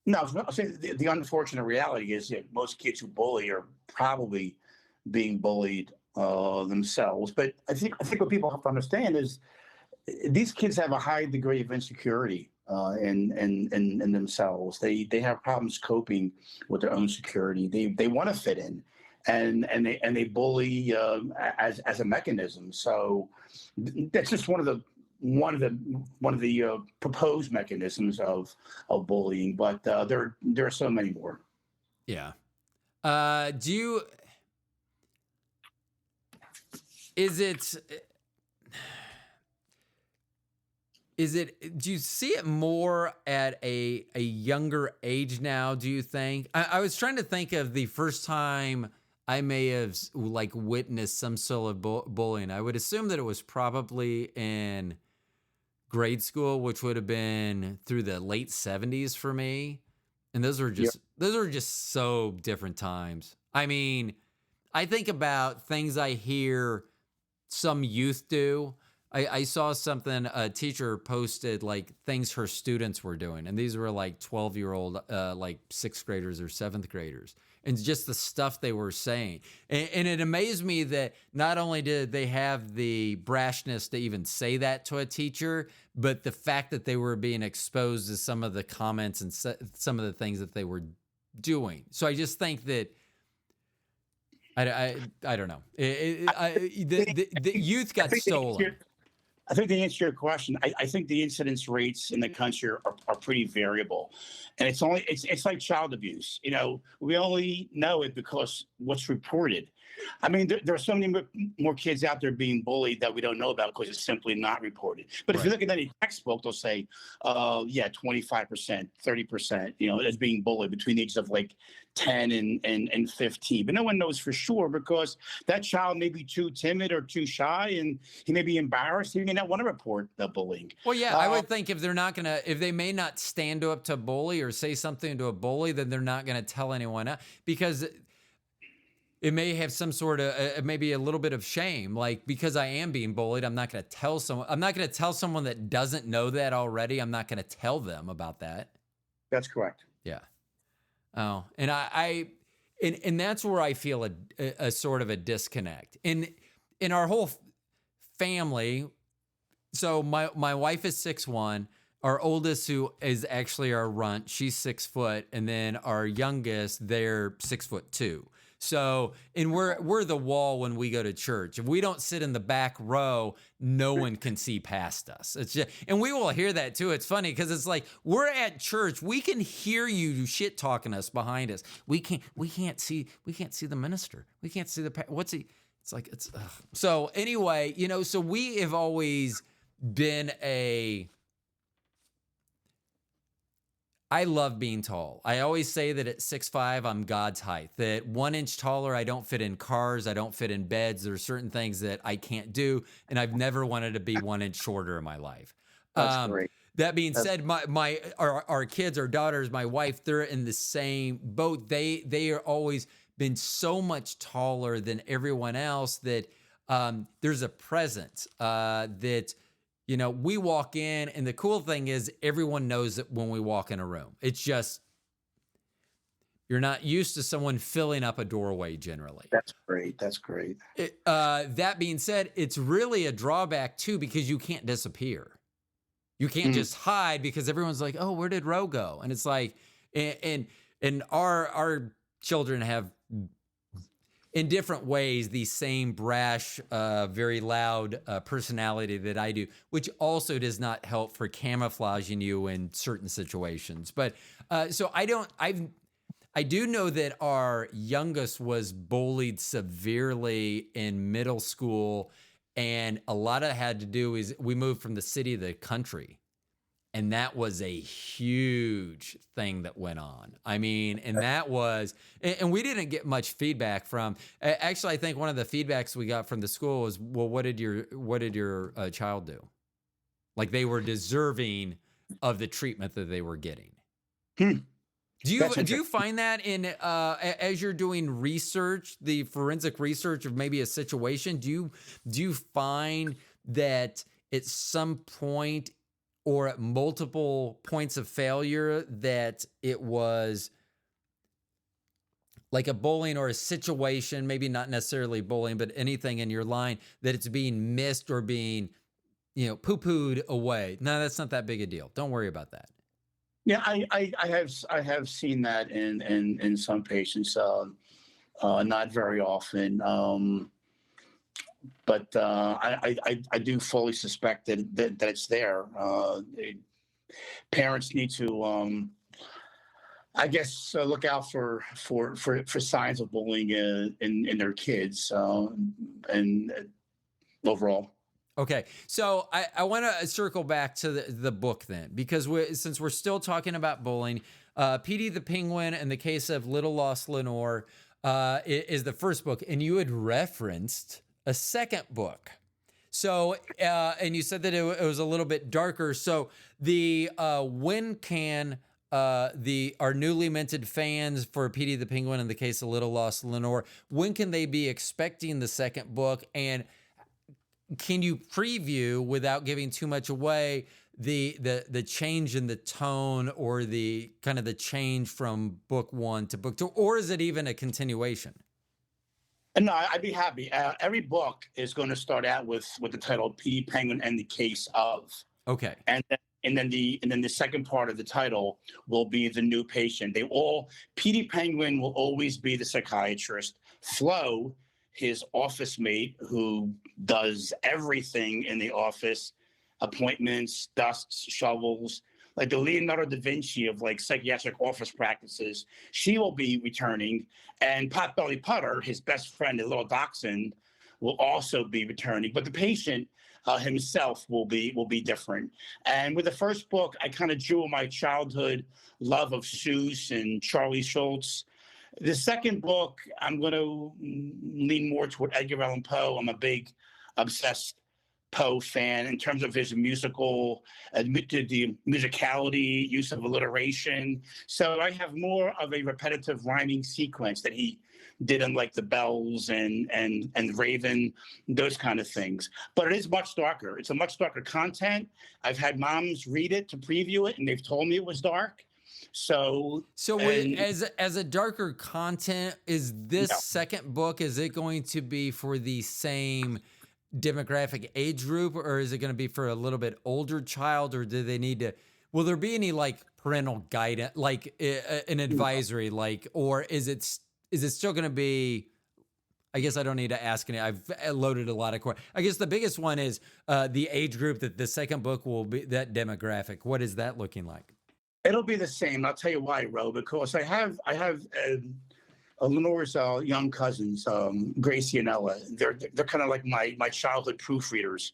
No, I was gonna say the unfortunate reality is that most kids who bully are probably being bullied themselves. But I think what people have to understand is these kids have a high degree of insecurity in themselves. They have problems coping with their own security. They want to fit in, and they bully as a mechanism. So that's just one of the proposed mechanisms of bullying. But there are so many more. Yeah. Do you see it more at a younger age now, do you think? I was trying to think of the first time I may have like witnessed some sort of bullying. I would assume that it was probably in grade school, which would have been through the late 70s for me. And those are just so different times. I mean, I think about things I hear some youth do. I saw something a teacher posted, like things her students were doing, and these were like 12-year-old like sixth graders or seventh graders, and just the stuff they were saying. And it amazed me that not only did they have the brashness to even say that to a teacher, but the fact that they were being exposed to some of the comments and some of the things that they were doing. So I just think that I don't know. The youth got stolen. I think to answer your question, I think the incidence rates in the country are pretty variable, and it's like child abuse. We only know it because what's reported. I mean, there are so many more kids out there being bullied that we don't know about because it's simply not reported. But if you look at any textbook, they'll say, 25%, 30%, as being bullied between the ages of like 10 and 15. But no one knows for sure because that child may be too timid or too shy, and he may be embarrassed. He may not want to report the bullying. Well, yeah, I would think if they may not stand up to a bully or say something to a bully, then they're not going to tell anyone else, because it may have some sort of maybe a little bit of shame, like because I am being bullied, I'm not going to tell someone. I'm not going to tell someone that doesn't know that already. I'm not going to tell them about that. That's correct. Yeah. Oh, and and that's where I feel a sort of a disconnect in our whole family. So my wife is 6'1". Our oldest, who is actually our runt, she's 6 foot, and then our youngest, they're 6'2". So, and we're the wall when we go to church. If we don't sit in the back row, no one can see past us. It's just, and we will hear that too. It's funny because it's like we're at church, we can hear you shit talking us behind us. We can't see the minister. We can't see what's he? It's like it's ugh. So anyway, so we have always been I love being tall. I always say that at 6'5", I'm God's height. That 1 inch taller, I don't fit in cars. I don't fit in beds. There are certain things that I can't do, and I've never wanted to be 1 inch shorter in my life. That's great. That being said, our kids, our daughters, my wife, they're in the same boat. They are always been so much taller than everyone else that there's a presence that. We walk in, and the cool thing is everyone knows that when we walk in a room. It's just you're not used to someone filling up a doorway generally. That's great. That's great. That being said, it's really a drawback too because you can't disappear. You can't just hide because everyone's like, "Oh, where did Ro go?" And it's like, and our children have, in different ways, the same brash, very loud personality that I do, which also does not help for camouflaging you in certain situations. But so I do know that our youngest was bullied severely in middle school, and a lot of it had to do is we moved from the city to the country. And that was a huge thing that went on. I mean, and that was, and we didn't get much feedback from. Actually, I think one of the feedbacks we got from the school was, "Well, what did your child do?" Like they were deserving of the treatment that they were getting. Do That's you find that in as you're doing research, the forensic research of maybe a situation, do you find that at some point or at multiple points of failure that it was like a bullying or a situation, maybe not necessarily bullying, but anything in your line that it's being missed or being, poo-pooed away? No, that's not that big a deal. Don't worry about that. Yeah, I have seen that in some patients, not very often, but I do fully suspect that it's there. Parents need to, I guess, look out for signs of bullying in their kids, and overall. Okay, so I want to circle back to the book then, because since we're still talking about bullying, Petey the Penguin and the Case of Little Lost Lenore is the first book, and you had referenced a second book. So, and you said that it was a little bit darker. So when can our newly minted fans for Petey the Penguin and the Case of Little Lost Lenore, when can they be expecting the second book? And can you preview, without giving too much away, the change in the tone or the kind of the change from book one to book two, or is it even a continuation? No, I'd be happy. Every book is going to start out with the title Petey Penguin and the Case of. Okay. And then the second part of the title will be the new patient. Petey Penguin will always be the psychiatrist. Flo, his office mate, who does everything in the office, appointments, dusts, shovels, like the Leonardo da Vinci of like psychiatric office practices, she will be returning. And Potbelly Putter, his best friend, the little dachshund, will also be returning. But the patient himself will be different. And with the first book, I kind of drew on my childhood love of Seuss and Charlie Schultz. The second book, I'm going to lean more toward Edgar Allan Poe. I'm a big, obsessed Poe fan in terms of his musical, the musicality, use of alliteration. So I have more of a repetitive rhyming sequence that he did in like The Bells and Raven, those kind of things. But it is much darker. It's a much darker content. I've had moms read it to preview it, and they've told me it was dark. So as a darker content, is this second book, is it going to be for the same demographic age group, or is it going to be for a little bit older child, or do they need to, will there be any like parental guidance, like an advisory, like, or is it still going to be, I guess I don't need to ask any, I've loaded a lot of questions. I guess the biggest one is the age group that the second book will be, that demographic. What is that looking like? It'll be the same. I'll tell you why, Ro, because I have Lenore's young cousins, Gracie and Ella. They're kind of like my childhood proofreaders,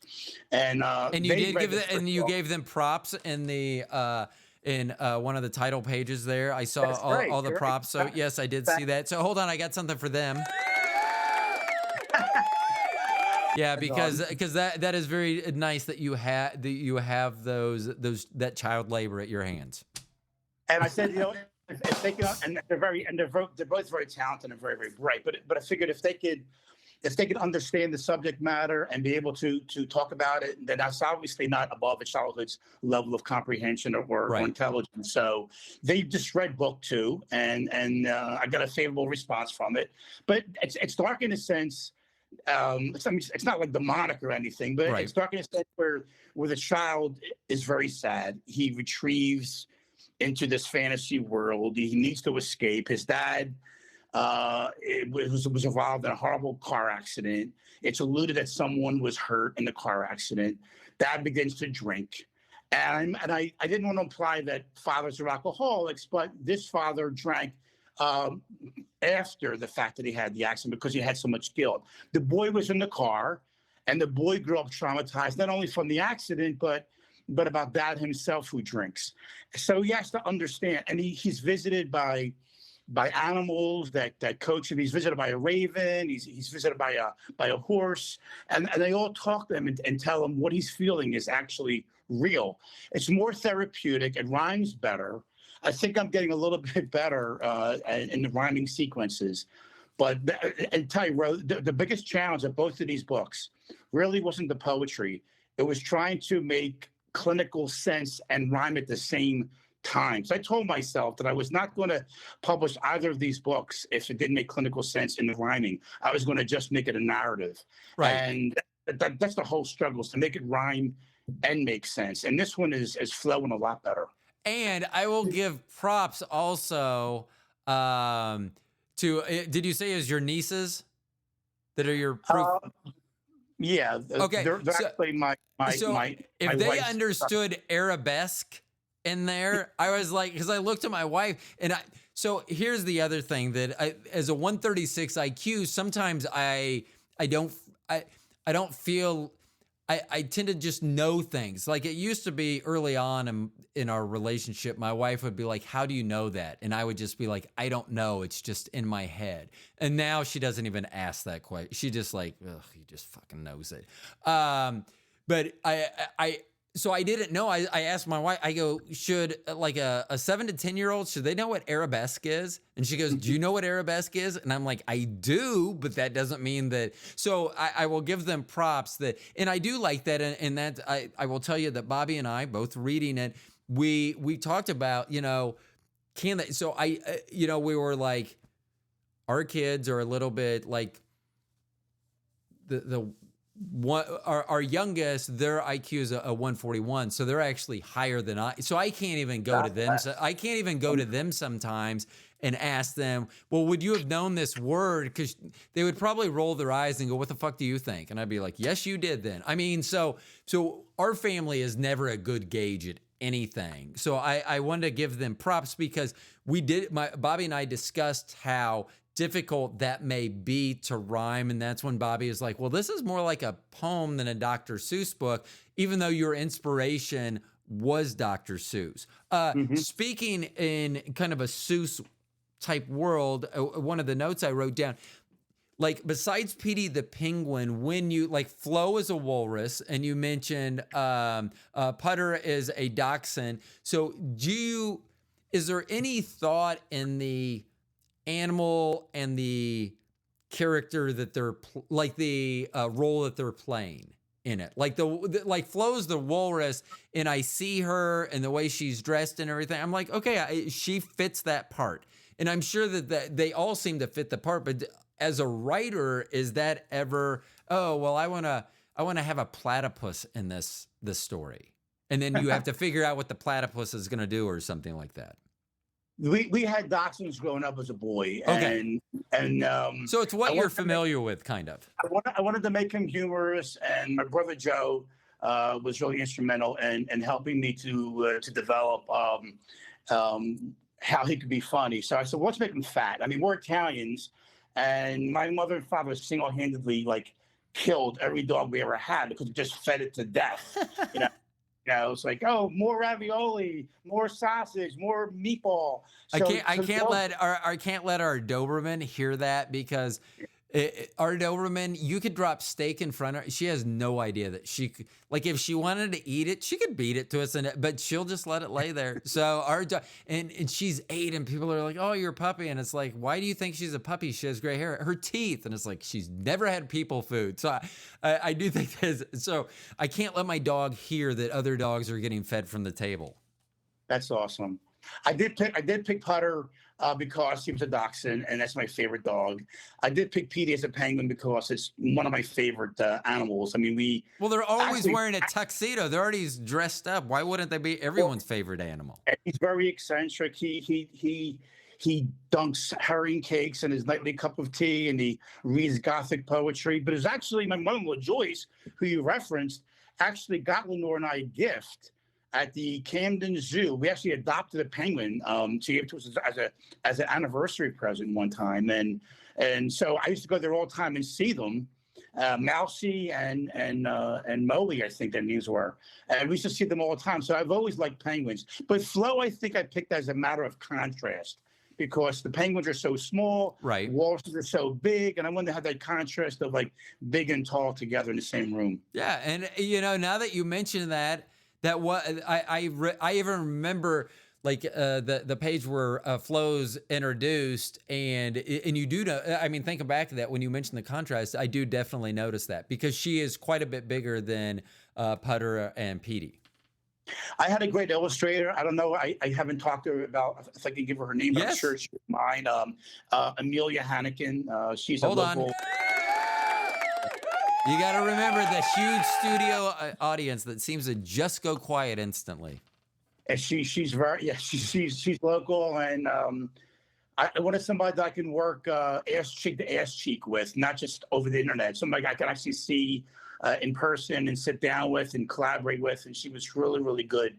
and you did give them, and you gave them props in the in one of the title pages there. I saw all the props. So yes, I did see that. So hold on, I got something for them. Yeah, because that is very nice that you have those that child labor at your hands. And I said, if they can, and they're both very talented and very, very bright. But I figured if they could understand the subject matter and be able to talk about it, then that's obviously not above a childhood's level of comprehension or intelligence. So they just read book 2, and I got a favorable response from it. But it's dark in a sense. It's not like demonic or anything, but it's dark in a sense where the child is very sad. He retrieves into this fantasy world. He needs to escape. His dad was involved in a horrible car accident. It's alluded that someone was hurt in the car accident. Dad begins to drink. And I didn't want to imply that fathers are alcoholics, but this father drank after the fact that he had the accident because he had so much guilt. The boy was in the car, and the boy grew up traumatized, not only from the accident, but about Dad himself who drinks. So he has to understand, and he's visited by animals that coach him. He's visited by a raven. He's visited by a horse, and they all talk to him and tell him what he's feeling is actually real. It's more therapeutic. It rhymes better. I think I'm getting a little bit better in the rhyming sequences. But and tell you, Ro, the biggest challenge of both of these books really wasn't the poetry. It was trying to make clinical sense and rhyme at the same time. So I told myself that I was not going to publish either of these books if it didn't make clinical sense in the rhyming. I was going to just make it a narrative. Right. And that's the whole struggle, is to make it rhyme and make sense. And this one is flowing a lot better. And I will give props also to, did you say is your nieces that are your proof? Yeah. Okay. They're actually my if they wife's understood arabesque in there, I was like, because I looked at my wife and so here's the other thing that as a 136 IQ, sometimes I don't feel, I tend to just know things. Like it used to be early on in our relationship, my wife would be like, how do you know that? And I would just be like, I don't know. It's just in my head. And now she doesn't even ask that question. She just like, ugh, he just fucking knows it. But so I didn't know. I asked my wife, I go, should like a 7 to 10-year-old, should they know what arabesque is? And she goes, do you know what arabesque is? And I'm like, I do, but that doesn't mean that. So I will give them props that, and I do like that. And that I will tell you that Bobby and I both reading it, we talked about, can they, so we were like, our kids are a little bit like our youngest, their IQ is a 141, so they're actually higher than I. So I can't even go to them. So I can't even go to them sometimes and ask them, well, would you have known this word? Because they would probably roll their eyes and go, what the fuck do you think? And I'd be like, yes, you did then. I mean, so our family is never a good gauge at anything. So I wanted to give them props because Bobby and I discussed how difficult that may be to rhyme. And that's when Bobby is like, well, this is more like a poem than a Dr. Seuss book, even though your inspiration was Dr. Seuss. Speaking in kind of a Seuss type world, one of the notes I wrote down, like besides Petey the Penguin, when you like Flo is a walrus and you mentioned Putter is a dachshund. So is there any thought in the animal and the character that they're like the role that they're playing in it? Like like Flo's the walrus, and I see her and the way she's dressed and everything. I'm like, okay, she fits that part, and I'm sure that they all seem to fit the part. But as a writer, is that ever? Oh well, I want to have a platypus in this story, and then you have to figure out what the platypus is going to do or something like that. We had dachshunds growing up as a boy, okay. and so it's what you're familiar with, kind of. I wanted to make him humorous, and my brother Joe was really instrumental in helping me to develop how he could be funny. So I said, well, let's make him fat. I mean, we're Italians, and my mother and father single-handedly like killed every dog we ever had because we just fed it to death. It's like, oh, more ravioli, more sausage, more meatball. So, I can't let our Doberman hear that because our Doberman, you could drop steak in front of her. She has no idea that she could, like, if she wanted to eat it, she could beat it to us, but she'll just let it lay there. So our dog, and she's 8, and people are like, oh, you're a puppy. And it's like, why do you think she's a puppy? She has gray hair, her teeth. And it's like, she's never had people food. So I do think so I can't let my dog hear that other dogs are getting fed from the table. That's awesome. I did pick Putter because he was a dachshund, and that's my favorite dog. I did pick Petey as a penguin because it's one of my favorite animals. I mean, they're always wearing a tuxedo. They're already dressed up. Why wouldn't they be everyone's favorite animal? He's very eccentric. He dunks herring cakes in his nightly cup of tea, and he reads Gothic poetry. But it's actually my mother-in-law Joyce, who you referenced, actually got Lenore and I a gift at the Camden Zoo. We actually adopted a penguin to give to us as an anniversary present one time, and so I used to go there all the time and see them. Mousy and Molly, I think their names were, and we used to see them all the time. So I've always liked penguins, but Flo, I think I picked as a matter of contrast because the penguins are so small, right? Walruses are so big, and I wanted to have that contrast of like big and tall together in the same room. Yeah, and now that you mention that. That was I even remember the page where Flo's introduced, and you do know. I mean, thinking back to that when you mentioned the contrast, I do definitely notice that because she is quite a bit bigger than Putter and Petey. I had a great illustrator. I don't know. I haven't talked to her about if I can give her her name, but I'm Yes. sure she's mine. Amelia Hannikin. She's Hold a on. local. You got to remember the huge studio audience that seems to just go quiet instantly. And she's very she's local, and I wanted somebody that I can work ass cheek to ass cheek with, not just over the internet. Somebody I can actually see in person and sit down with and collaborate with, and she was really, really good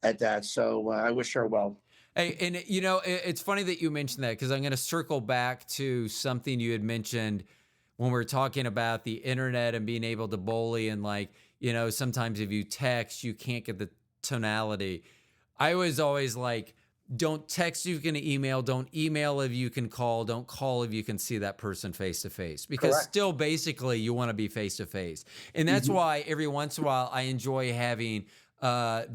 at that. So I wish her well. Hey, and you know, it's funny that you mentioned that because I'm going to circle back to something you had mentioned when we were talking about the internet and being able to bully, and like, you know, sometimes if you text, you can't get the tonality. I was always like, don't text if you can email, don't email if you can call, don't call if you can see that person face to face, because Correct. still basically you want to be face to face. And that's why every once in a while I enjoy having an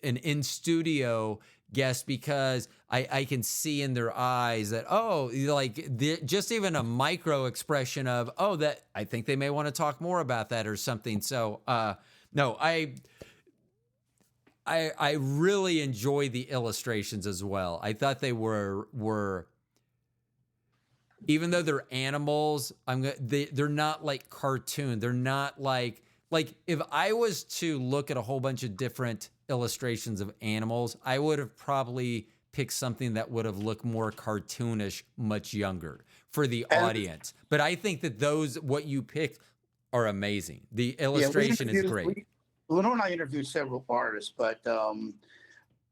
in studio guest, because I can see in their eyes that, oh, like just even a micro expression of, oh, that I think they may want to talk more about that or something. So no, I really enjoy the illustrations as well. I thought they were even though they're animals, they're not like cartoon. They're not like if I was to look at a whole bunch of different illustrations of animals, I would have probably picked something that would have looked more cartoonish, much younger for the audience. But I think that what you picked are amazing. The illustration is great. Lenore and I interviewed several artists, but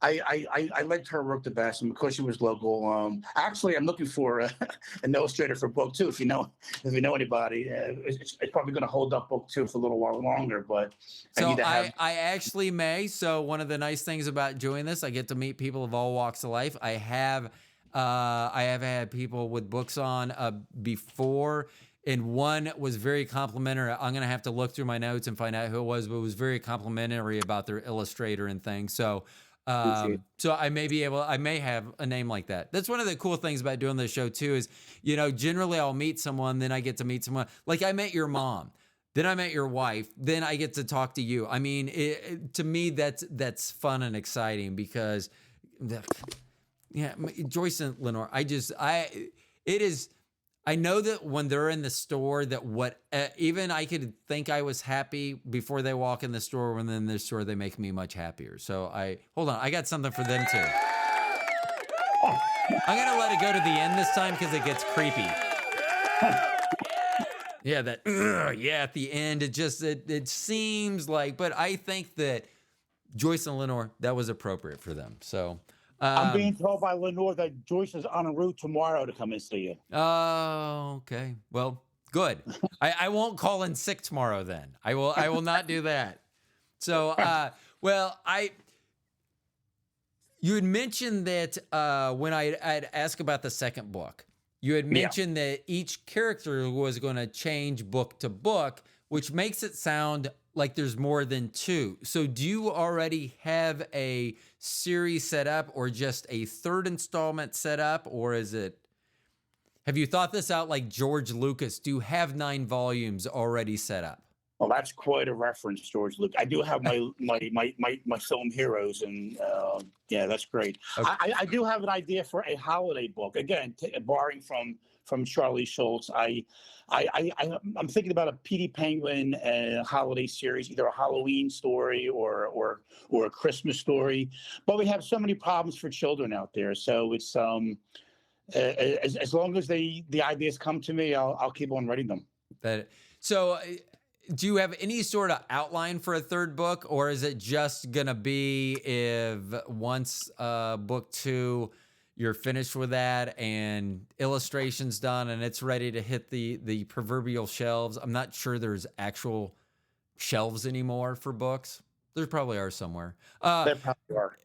I liked her work the best, and because she was local. Actually, I'm looking for an illustrator for book 2. If you know anybody, it's probably going to hold up book 2 for a little while longer. But so I actually may. So one of the nice things about doing this, I get to meet people of all walks of life. I have had people with books on before. And one was very complimentary. I'm going to have to look through my notes and find out who it was, but it was very complimentary about their illustrator and things. So, so I may have a name like that. That's one of the cool things about doing this show too, is, you know, generally I'll meet someone, then I get to meet someone. Like I met your mom, then I met your wife, then I get to talk to you. I mean, to me, that's fun and exciting because, yeah, Joyce and Lenore, I know that when they're in the store, that even I could think I was happy before they walk in the store. When they're in the store, they make me much happier. So hold on, I got something for them too. I'm gonna let it go to the end this time because it gets creepy. Yeah, at the end, it seems like, but I think that Joyce and Lenore, that was appropriate for them. So. I'm being told by Lenore that Joyce is en route tomorrow to come and see you. Oh, okay. Well, good. I won't call in sick tomorrow then. I will not do that. So, you had mentioned that when I'd asked about the second book, you had mentioned that each character was going to change book to book, which makes it sound like there's more than 2. So do you already have a series set up, or just a third installment set up, or have you thought this out like George Lucas? Do you have 9 volumes already set up? Well, that's quite a reference, George Lucas. I do have my film heroes, and yeah, that's great. Okay. I do have an idea for a holiday book. Again, borrowing from Charlie Schultz. I'm thinking about a Petey Penguin holiday series, either a Halloween story or a Christmas story. But we have so many problems for children out there, so it's as long as the ideas come to me, I'll keep on writing them. So. Do you have any sort of outline for a third book, or is it just going to be if once book 2, you're finished with that and illustrations done and it's ready to hit the proverbial shelves? I'm not sure there's actual shelves anymore for books. There probably are somewhere. There probably are.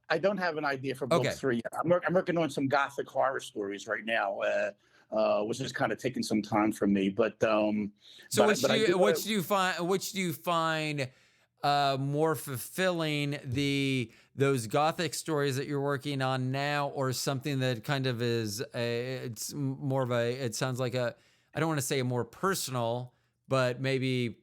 I don't have an idea for book 3 yet. I'm working on some gothic horror stories right now. Which is kind of taking some time from me, but which do you find more fulfilling, the those Gothic stories that you're working on now, or something that kind of is it's more of a, it sounds like a, I don't want to say a more personal, but maybe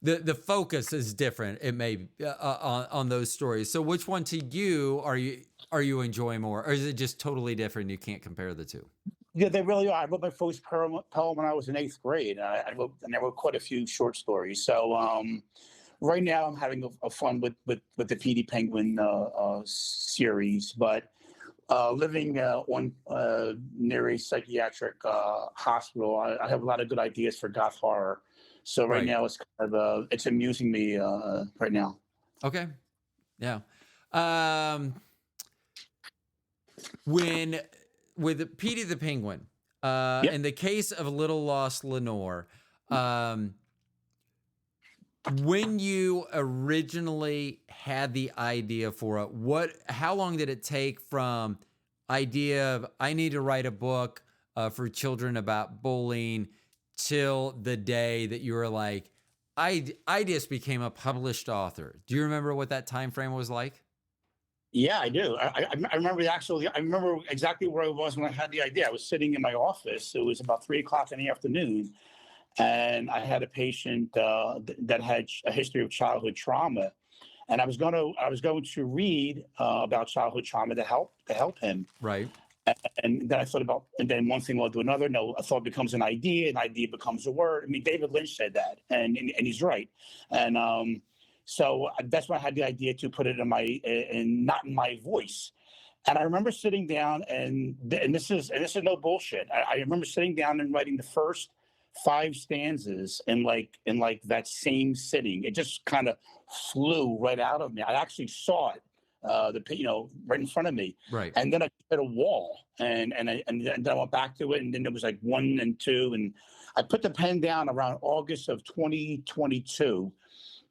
the focus is different. It may be, on those stories. So which one to you are you enjoying more, or is it just totally different? You can't compare the two. Yeah, they really are. I wrote my first poem when I was in 8th grade. I wrote quite a few short stories. So right now I'm having a fun with the Petey Penguin series, but living on near a psychiatric hospital, I have a lot of good ideas for goth horror. So right Right. now it's kind of it's amusing me right now. Okay. Yeah. When with Petey the Penguin, Yep. in the case of Little Lost Lenore, when you originally had the idea for it, how long did it take from idea of I need to write a book for children about bullying till the day that you were like, I just became a published author? Do you remember what that time frame was like? Yeah, I do. I remember I remember exactly where I was when I had the idea. I was sitting in my office. It was about 3 o'clock in the afternoon, and I had a patient that had a history of childhood trauma, and I was going to read about childhood trauma to help him. Right. And then I thought about, and then one thing will do another. No, a thought becomes an idea becomes a word. I mean, David Lynch said that, and he's right. And so that's when I had the idea to put it in not in my voice. And I remember sitting down, and this is no bullshit. I remember sitting down and writing the first 5 stanzas in like that same sitting. It just kind of flew right out of me. I actually saw it, right in front of me. Right. And then I hit a wall, and then I went back to it, and then it was like 1 and 2, and I put the pen down around August of 2022.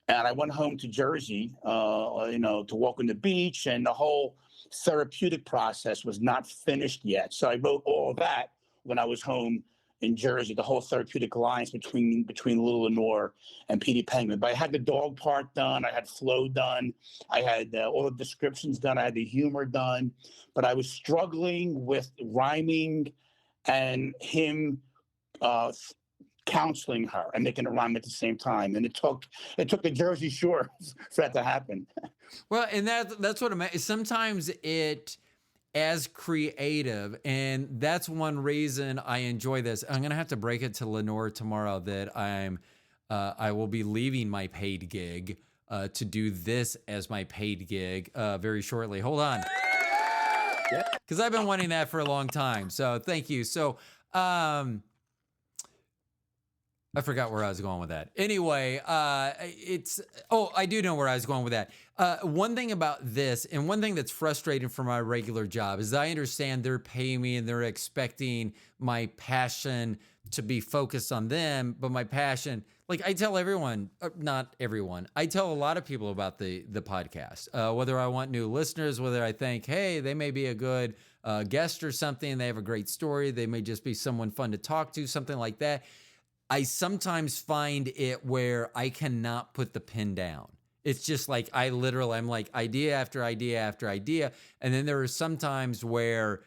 And I went home to Jersey, to walk on the beach, and the whole therapeutic process was not finished yet. So I wrote all of that when I was home in Jersey, the whole therapeutic lines between Little Lenore and Petey Penguin. But I had the dog part done, I had flow done, I had all the descriptions done, I had the humor done, but I was struggling with rhyming and him counseling her and making it rhyme at the same time. And it took the Jersey Shore for that to happen. Well, and that's what I sometimes it as creative, and that's one reason I enjoy this. I'm gonna have to break it to Lenore tomorrow that I will be leaving my paid gig to do this as my paid gig very shortly. Hold on, because I've been wanting that for a long time. So thank you. So I forgot where I was going with that. Anyway, I do know where I was going with that. One thing about this, and one thing that's frustrating for my regular job, is I understand they're paying me and they're expecting my passion to be focused on them, but my passion, like I tell everyone, not everyone, I tell a lot of people about the podcast, whether I want new listeners, whether I think, hey, they may be a good guest or something, they have a great story, they may just be someone fun to talk to, something like that. I sometimes find it where I cannot put the pen down. It's just like I'm like idea after idea after idea. And then there are some times where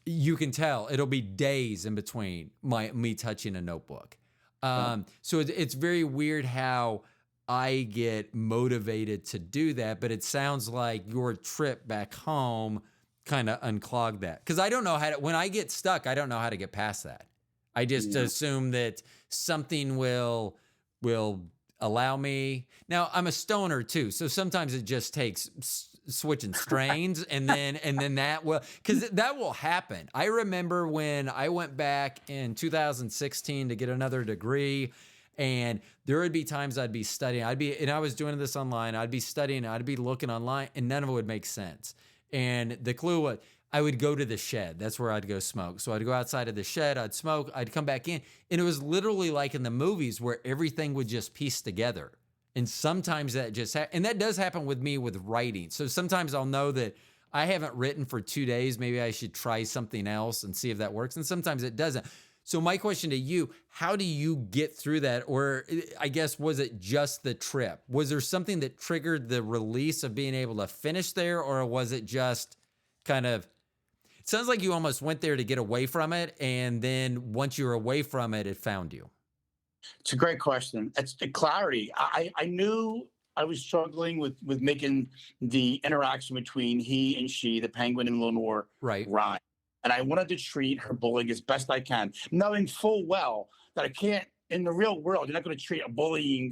you can tell it'll be days in between me touching a notebook. So it's very weird how I get motivated to do that. But it sounds like your trip back home kind of unclogged that. Because I don't know when I get stuck, I don't know how to get past that. I just assume that something will allow me. Now I'm a stoner too, so sometimes it just takes switching strains, and then that will, because that will happen. I remember when I went back in 2016 to get another degree, and there would be times I'd be studying. And I was doing this online. I'd be studying. I'd be looking online, and none of it would make sense. And the clue was, I would go to the shed. That's where I'd go smoke. So I'd go outside of the shed, I'd smoke, I'd come back in. And it was literally like in the movies where everything would just piece together. And sometimes that just and that does happen with me with writing. So sometimes I'll know that I haven't written for 2 days. Maybe I should try something else and see if that works. And sometimes it doesn't. So my question to you, how do you get through that? Or I guess, was it just the trip? Was there something that triggered the release of being able to finish there? Or was it just kind of, it sounds like you almost went there to get away from it. And then once you were away from it, it found you. It's a great question. It's the clarity. I knew I was struggling with making the interaction between he and she, the penguin and Lenore, Right. rhyme. And I wanted to treat her bullying as best I can, knowing full well that I can't, in the real world, you're not going to treat a bullying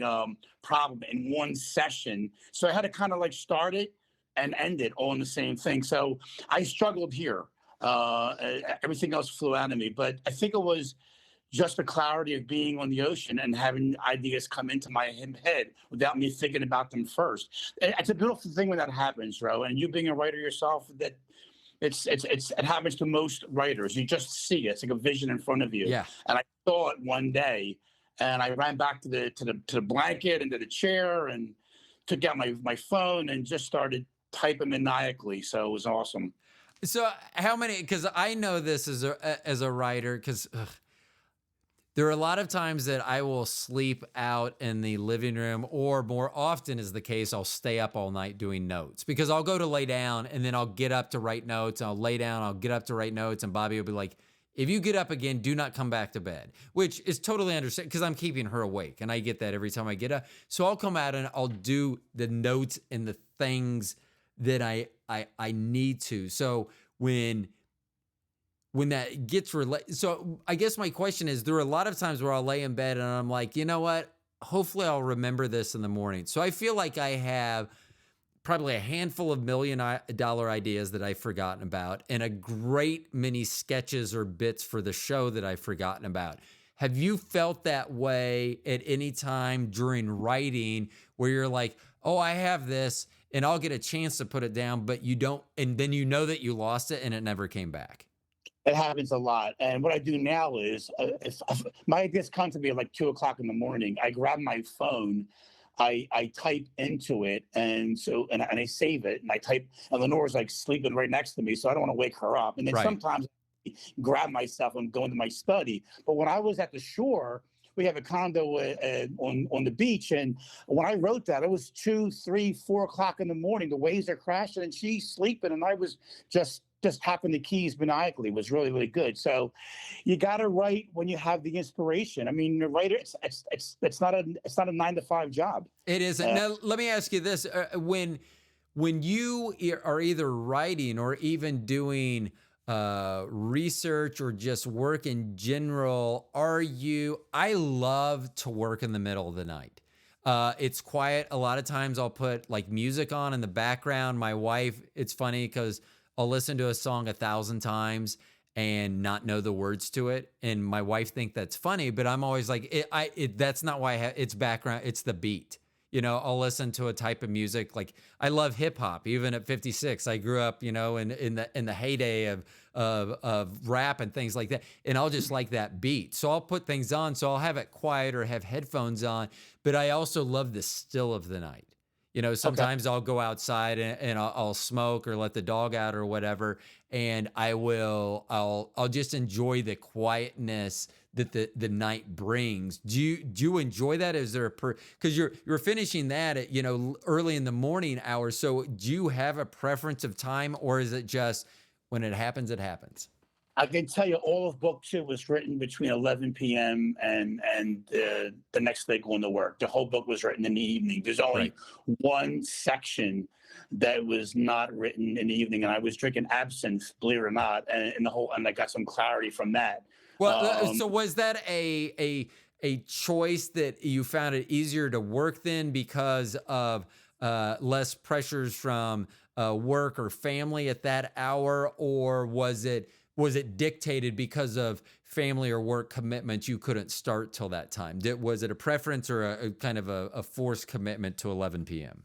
problem in one session. So I had to kind of like start it and end it all in the same thing. So I struggled here. Everything else flew out of me. But I think it was just the clarity of being on the ocean and having ideas come into my head without me thinking about them first. It's a beautiful thing when that happens, Ro. And you being a writer yourself, that it happens to most writers. You just see it. It's like a vision in front of you. Yeah. And I saw it one day, and I ran back to the blanket and to the chair and took out my phone and just started typing maniacally. So it was awesome. So how many, because I know this as a writer, because there are a lot of times that I will sleep out in the living room, or more often is the case, I'll stay up all night doing notes, because I'll go to lay down and then I'll get up to write notes. I'll lay down, I'll get up to write notes, and Bobby will be like, if you get up again, do not come back to bed, which is totally understandable because I'm keeping her awake, and I get that every time I get up. So I'll come out and I'll do the notes and the things that I need to. So when that gets related, so I guess my question is, there are a lot of times where I'll lay in bed and I'm like, you know what? Hopefully I'll remember this in the morning. So I feel like I have probably a handful of $1 million ideas that I've forgotten about, and a great many sketches or bits for the show that I've forgotten about. Have you felt that way at any time during writing, where you're like, oh, I have this, and I'll get a chance to put it down, but you don't, and then you know that you lost it and it never came back? It happens a lot. And what I do now is, if my ideas come to me at like 2:00 in the morning, I grab my phone, I type into it, and I save it, and I type, and Lenore's like sleeping right next to me, so I don't want to wake her up. And then Right. sometimes I grab myself and go into my study. But when I was at the shore, we have a condo on the beach, and when I wrote that, it was 2, 3, 4:00 in the morning. The waves are crashing, and she's sleeping, and I was just tapping the keys maniacally. It was really, really good. So you got to write when you have the inspiration. I mean, the writer, it's not a 9 to 5 job. It isn't. Now, let me ask you this. When you are either writing or even doing research or just work in general, I love to work in the middle of the night. It's quiet. A lot of times I'll put like music on in the background. My wife, it's funny because I'll listen to a song 1,000 times and not know the words to it, and my wife think that's funny, but I'm always like, that's not why it's background. It's the beat. You know, I'll listen to a type of music. Like, I love hip hop. Even at 56, I grew up, you know, in the heyday of rap and things like that. And I'll just like that beat. So I'll put things on. So I'll have it quiet or have headphones on. But I also love the still of the night. You know, sometimes I'll go outside and I'll smoke or let the dog out or whatever, and I'll just enjoy the quietness that the night brings. Do you enjoy that? Is there because you're finishing that at, you know, early in the morning hours? So do you have a preference of time, or is it just when it happens, it happens? I can tell you all of book 2 was written between 11 p.m. and the next day going to work. The whole book was written in the evening. There's only one section that was not written in the evening, and I was drinking absinthe, believe it or not, and I got some clarity from that. Well, so was that a choice that you found it easier to work then because of less pressures from work or family at that hour, or was it dictated because of family or work commitments you couldn't start till that time? Was it a preference or a kind of a forced commitment to 11 p.m.?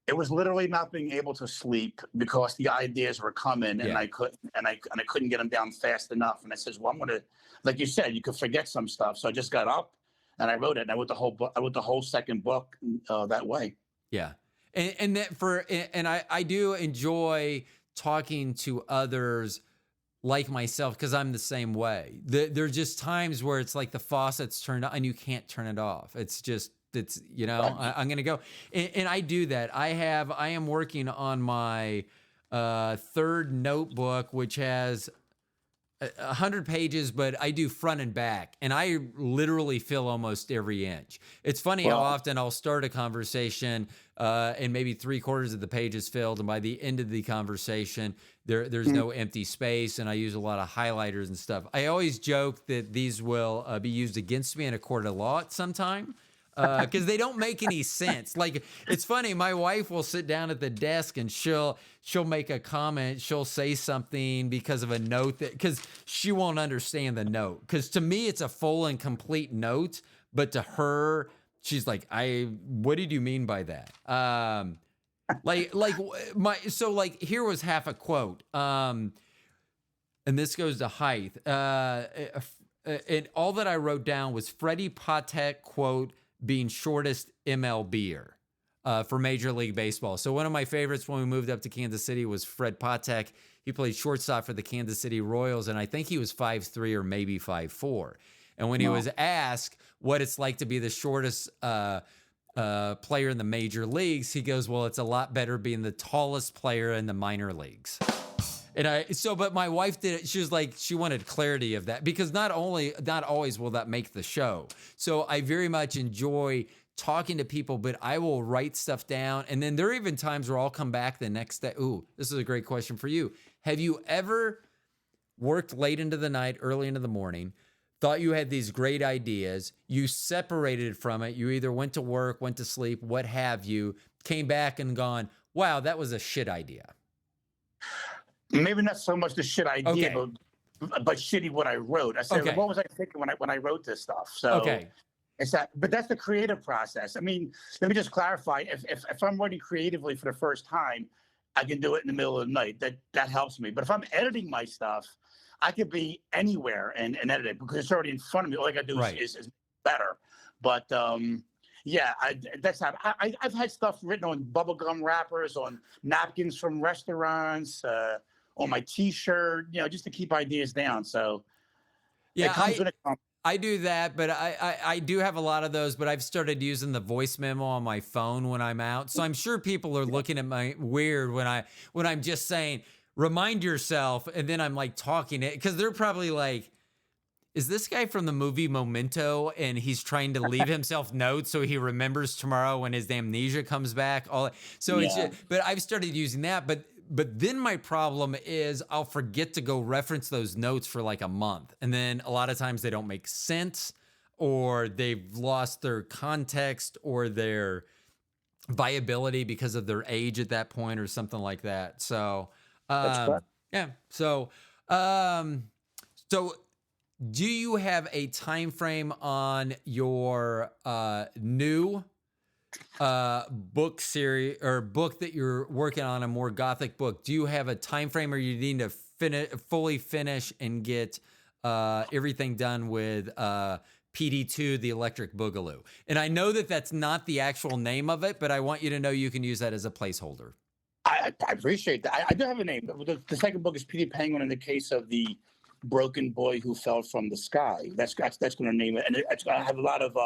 It was literally not being able to sleep because the ideas were coming, and I couldn't get them down fast enough. And I says, well, I'm gonna, like you said, you could forget some stuff. So I just got up and I wrote it, and I wrote the whole book. I wrote the whole second book that way. Yeah, and I do enjoy talking to others like myself because I'm the same way. There are just times where it's like the faucet's turned on and you can't turn it off. It's just, I'm going to go. And I do that. I am working on my third notebook, which has 100 pages, but I do front and back, and I literally fill almost every inch. It's funny how often I'll start a conversation and maybe 3/4 of the page is filled, and by the end of the conversation, there's no empty space, and I use a lot of highlighters and stuff. I always joke that these will be used against me in a court of law at some time. Because they don't make any sense. Like, it's funny. My wife will sit down at the desk and she'll make a comment. She'll say something because of a note because she won't understand the note. Because to me, it's a full and complete note, but to her, she's like, what did you mean by that? Here was half a quote. And this goes to height. And all that I wrote down was Freddie Patek quote being shortest MLBer for Major League Baseball. So one of my favorites when we moved up to Kansas City was Fred Patek. He played shortstop for the Kansas City Royals, and I think he was 5'3" or maybe 5'4". And when he was asked what it's like to be the shortest player in the major leagues, he goes, well, it's a lot better being the tallest player in the minor leagues. But my wife did it. She was like, she wanted clarity of that because not always will that make the show. So I very much enjoy talking to people, but I will write stuff down. And then there are even times where I'll come back the next day. Ooh, this is a great question for you. Have you ever worked late into the night, early into the morning, thought you had these great ideas, you separated from it, you either went to work, went to sleep, what have you, came back and gone, wow, that was a shit idea? Maybe not so much the shit idea, Okay. but shitty what I wrote. I said, Okay. what was I thinking when I wrote this stuff? So it's that, but that's the creative process. I mean, let me just clarify. If I'm writing creatively for the first time, I can do it in the middle of the night. That helps me. But if I'm editing my stuff, I could be anywhere and edit it because it's already in front of me. All I got to do is better. But yeah, that's how I've had stuff written on bubblegum wrappers, on napkins from restaurants, on my T-shirt, just to keep ideas down. So yeah, it comes when it comes. I do that, but I do have a lot of those, but I've started using the voice memo on my phone when I'm out. So I'm sure people are looking at my weird when I'm just saying, remind yourself, and then I'm like talking it, because they're probably like, is this guy from the movie Memento and he's trying to leave himself notes so he remembers tomorrow when his amnesia comes back? But I've started using that, but then my problem is I'll forget to go reference those notes for like a month. And then a lot of times they don't make sense, or they've lost their context or their viability because of their age at that point or something like that. So, That's correct. yeah. So do you have a time frame on your new book series or book that you're working on, a more gothic book? Do you have a time frame, or you need to fully finish and get everything done with PD2, the Electric Boogaloo? And I know that that's not the actual name of it, but I want you to know you can use that as a placeholder. I appreciate that. I do have a name. The second book is Petey Penguin, in the case of the broken boy who fell from the sky. That's going to name it, and it's going to have a lot of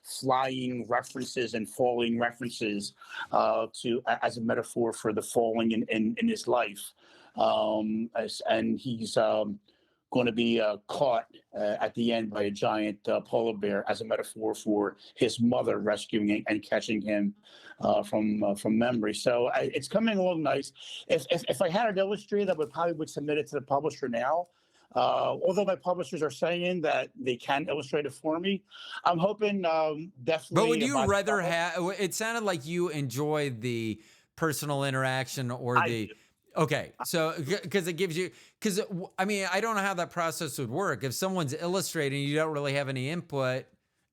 flying references and falling references as a metaphor for the falling in his life. And he's going to be caught at the end by a giant polar bear as a metaphor for his mother rescuing and catching him from memory. So it's coming along nice. If I had it illustrated, I would submit it to the publisher now. Although my publishers are saying that they can illustrate it for me, I'm hoping definitely. But would you rather have? It sounded like you enjoyed the personal interaction or the. Okay, so because it gives you, I mean, I don't know how that process would work. If someone's illustrating, you don't really have any input.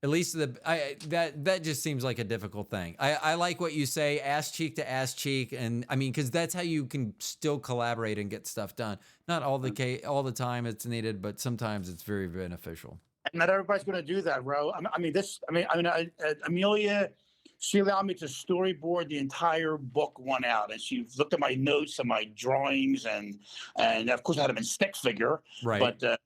At least that just seems like a difficult thing. I like what you say, ass cheek to ass cheek, and I mean, because that's how you can still collaborate and get stuff done. Not all the time it's needed, but sometimes it's very beneficial. Not everybody's going to do that, Ro. Amelia, she allowed me to storyboard the entire book one out, and she looked at my notes and my drawings, and of course I had them in stick figure, Right. but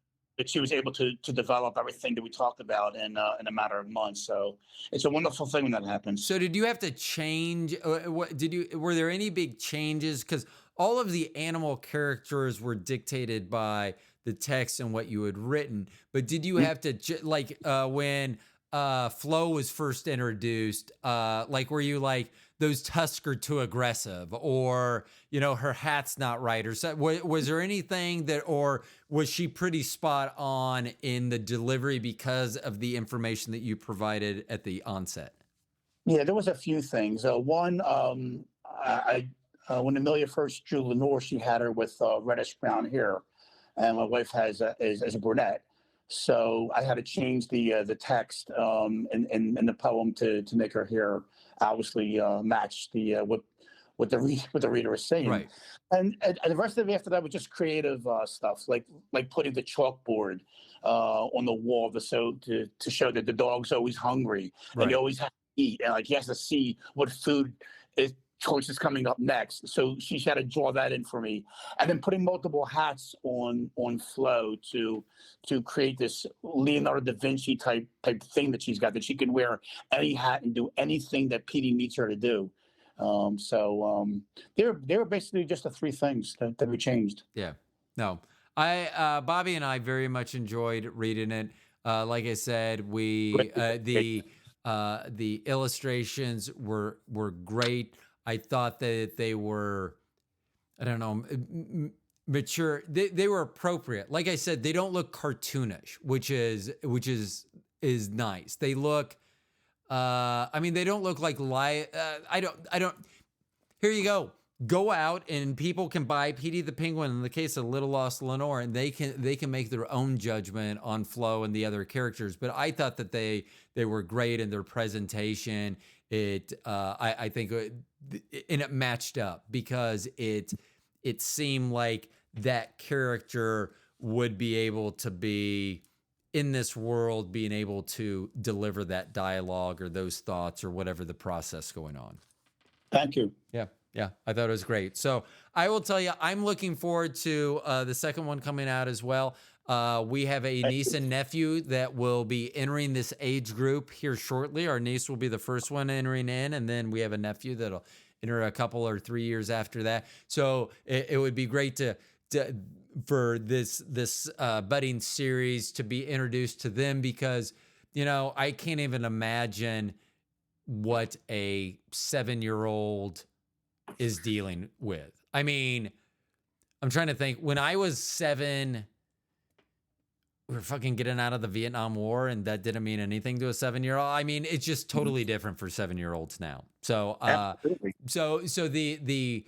she was able to develop everything that we talked about in a matter of months. So it's a wonderful thing when that happens. So did you have to change? Were there any big changes? Because all of the animal characters were dictated by the text and what you had written. But did you have to when Flo was first introduced? Were you like those tusks are too aggressive, or her hat's not right, or so? Was there anything or was she pretty spot on in the delivery because of the information that you provided at the onset? Yeah, there was a few things. One, when Amelia first drew Lenore, she had her with reddish brown hair, and my wife is a brunette. So I had to change the text in the poem to make her hair obviously match what the reader is saying. Right. And the rest of it after that was just creative stuff, like putting the chalkboard on the wall to show that the dog's always hungry, and he Right. always has to eat, and like he has to see what food choice is coming up next. So she had to draw that in for me, and then putting multiple hats on Flo to create this Leonardo da Vinci type thing that she's got, that she can wear any hat and do anything that Petey needs her to do. They were basically just the three things that we changed. Yeah. No, Bobby and I very much enjoyed reading it. Like I said, the illustrations were great. I thought that they were, I don't know, mature. They were appropriate. Like I said, they don't look cartoonish, which is nice. They look, they don't look like I don't. Here you go. Go out and people can buy Petey the Penguin in the case of Little Lost Lenore, and they can make their own judgment on Flo and the other characters. But I thought that they were great in their presentation. I think it matched up because it seemed like that character would be able to be in this world, being able to deliver that dialogue or those thoughts or whatever the process going on. Thank you. Yeah, I thought it was great. So I will tell you, I'm looking forward to the second one coming out as well. We have a niece and nephew that will be entering this age group here shortly. Our niece will be the first one entering in, and then we have a nephew that'll enter a couple or 3 years after that. So it would be great for this budding series to be introduced to them, because I can't even imagine what a 7-year-old is dealing with. I mean, I'm trying to think. When I was 7, we were fucking getting out of the Vietnam War, and that didn't mean anything to a 7-year-old. I mean, it's just totally different for 7-year-olds now. So, so the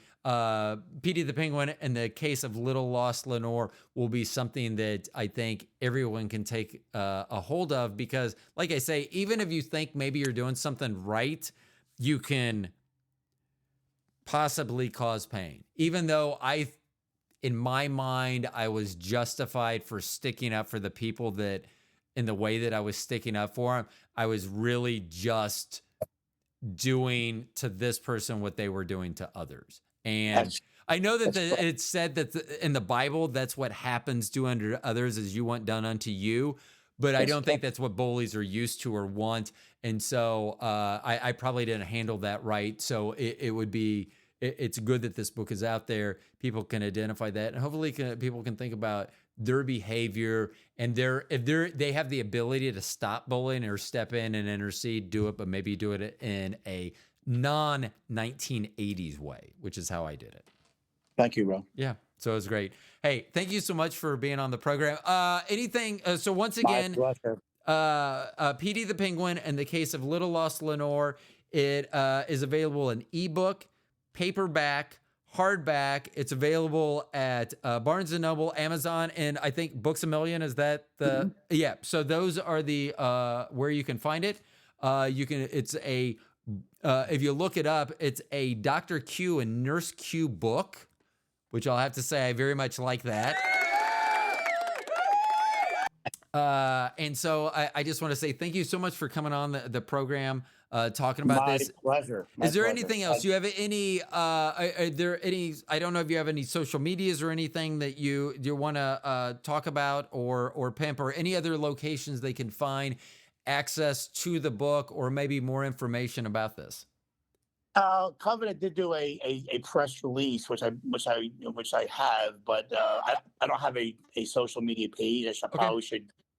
Petey the Penguin and the case of Little Lost Lenore will be something that I think everyone can take a hold of, because, like I say, even if you think maybe you're doing something right, you can possibly cause pain. Even though in my mind, I was justified for sticking up for the people that, in the way that I was sticking up for them, I was really just doing to this person what they were doing to others. And I know that it's said that in the Bible, that's what happens to unto others as you want done unto you. But I don't think that's what bullies are used to or want. And so I probably didn't handle that right. So it's good that this book is out there. People can identify that, and hopefully people can think about their behavior, and if they have the ability to stop bullying or step in and intercede, do it, but maybe do it in a non-1980s way, which is how I did it. Thank you, Ro. Yeah. So it was great. Hey, thank you so much for being on the program. Anything? So once again, Petey the Penguin and the case of Little Lost Lenore, it is available in ebook, paperback, hardback. It's available at Barnes & Noble, Amazon, and I think Books A Million. Is that the? Yeah. So those are the where you can find it. It's a if you look it up, it's a Dr. Q and Nurse Q book, which I'll have to say I very much like that. And so I just want to say thank you so much for coming on the program, talking about My this. pleasure. My Is there pleasure. anything else? Do you have any, are there any, I don't know if you have any social medias or anything that you want to talk about or pimp, or any other locations they can find access to the book or maybe more information about this? Covenant did do a press release, which I have, but I don't have a social media page. I Okay. probably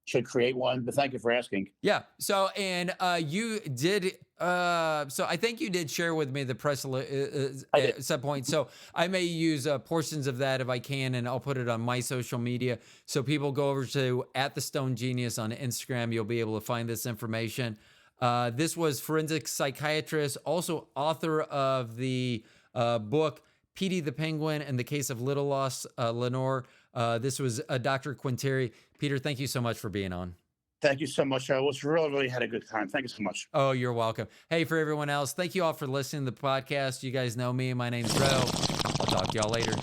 should create one. But thank you for asking. Yeah. So, and you did, so I think you did share with me the press I did. at some point. So I may use portions of that if I can, and I'll put it on my social media. So people go over to @TheStoneGenius on Instagram. You'll be able to find this information. This was forensic psychiatrist, also author of the book Petey the Penguin and the Case of Little Lost Lenore. This was Dr. Quintieri. Peter, thank you so much for being on. Thank you so much. I was really had a good time. Thank you so much. Oh, you're welcome. Hey, for everyone else, thank you all for listening to the podcast. You guys know me. My name's Ro. I'll talk to y'all later.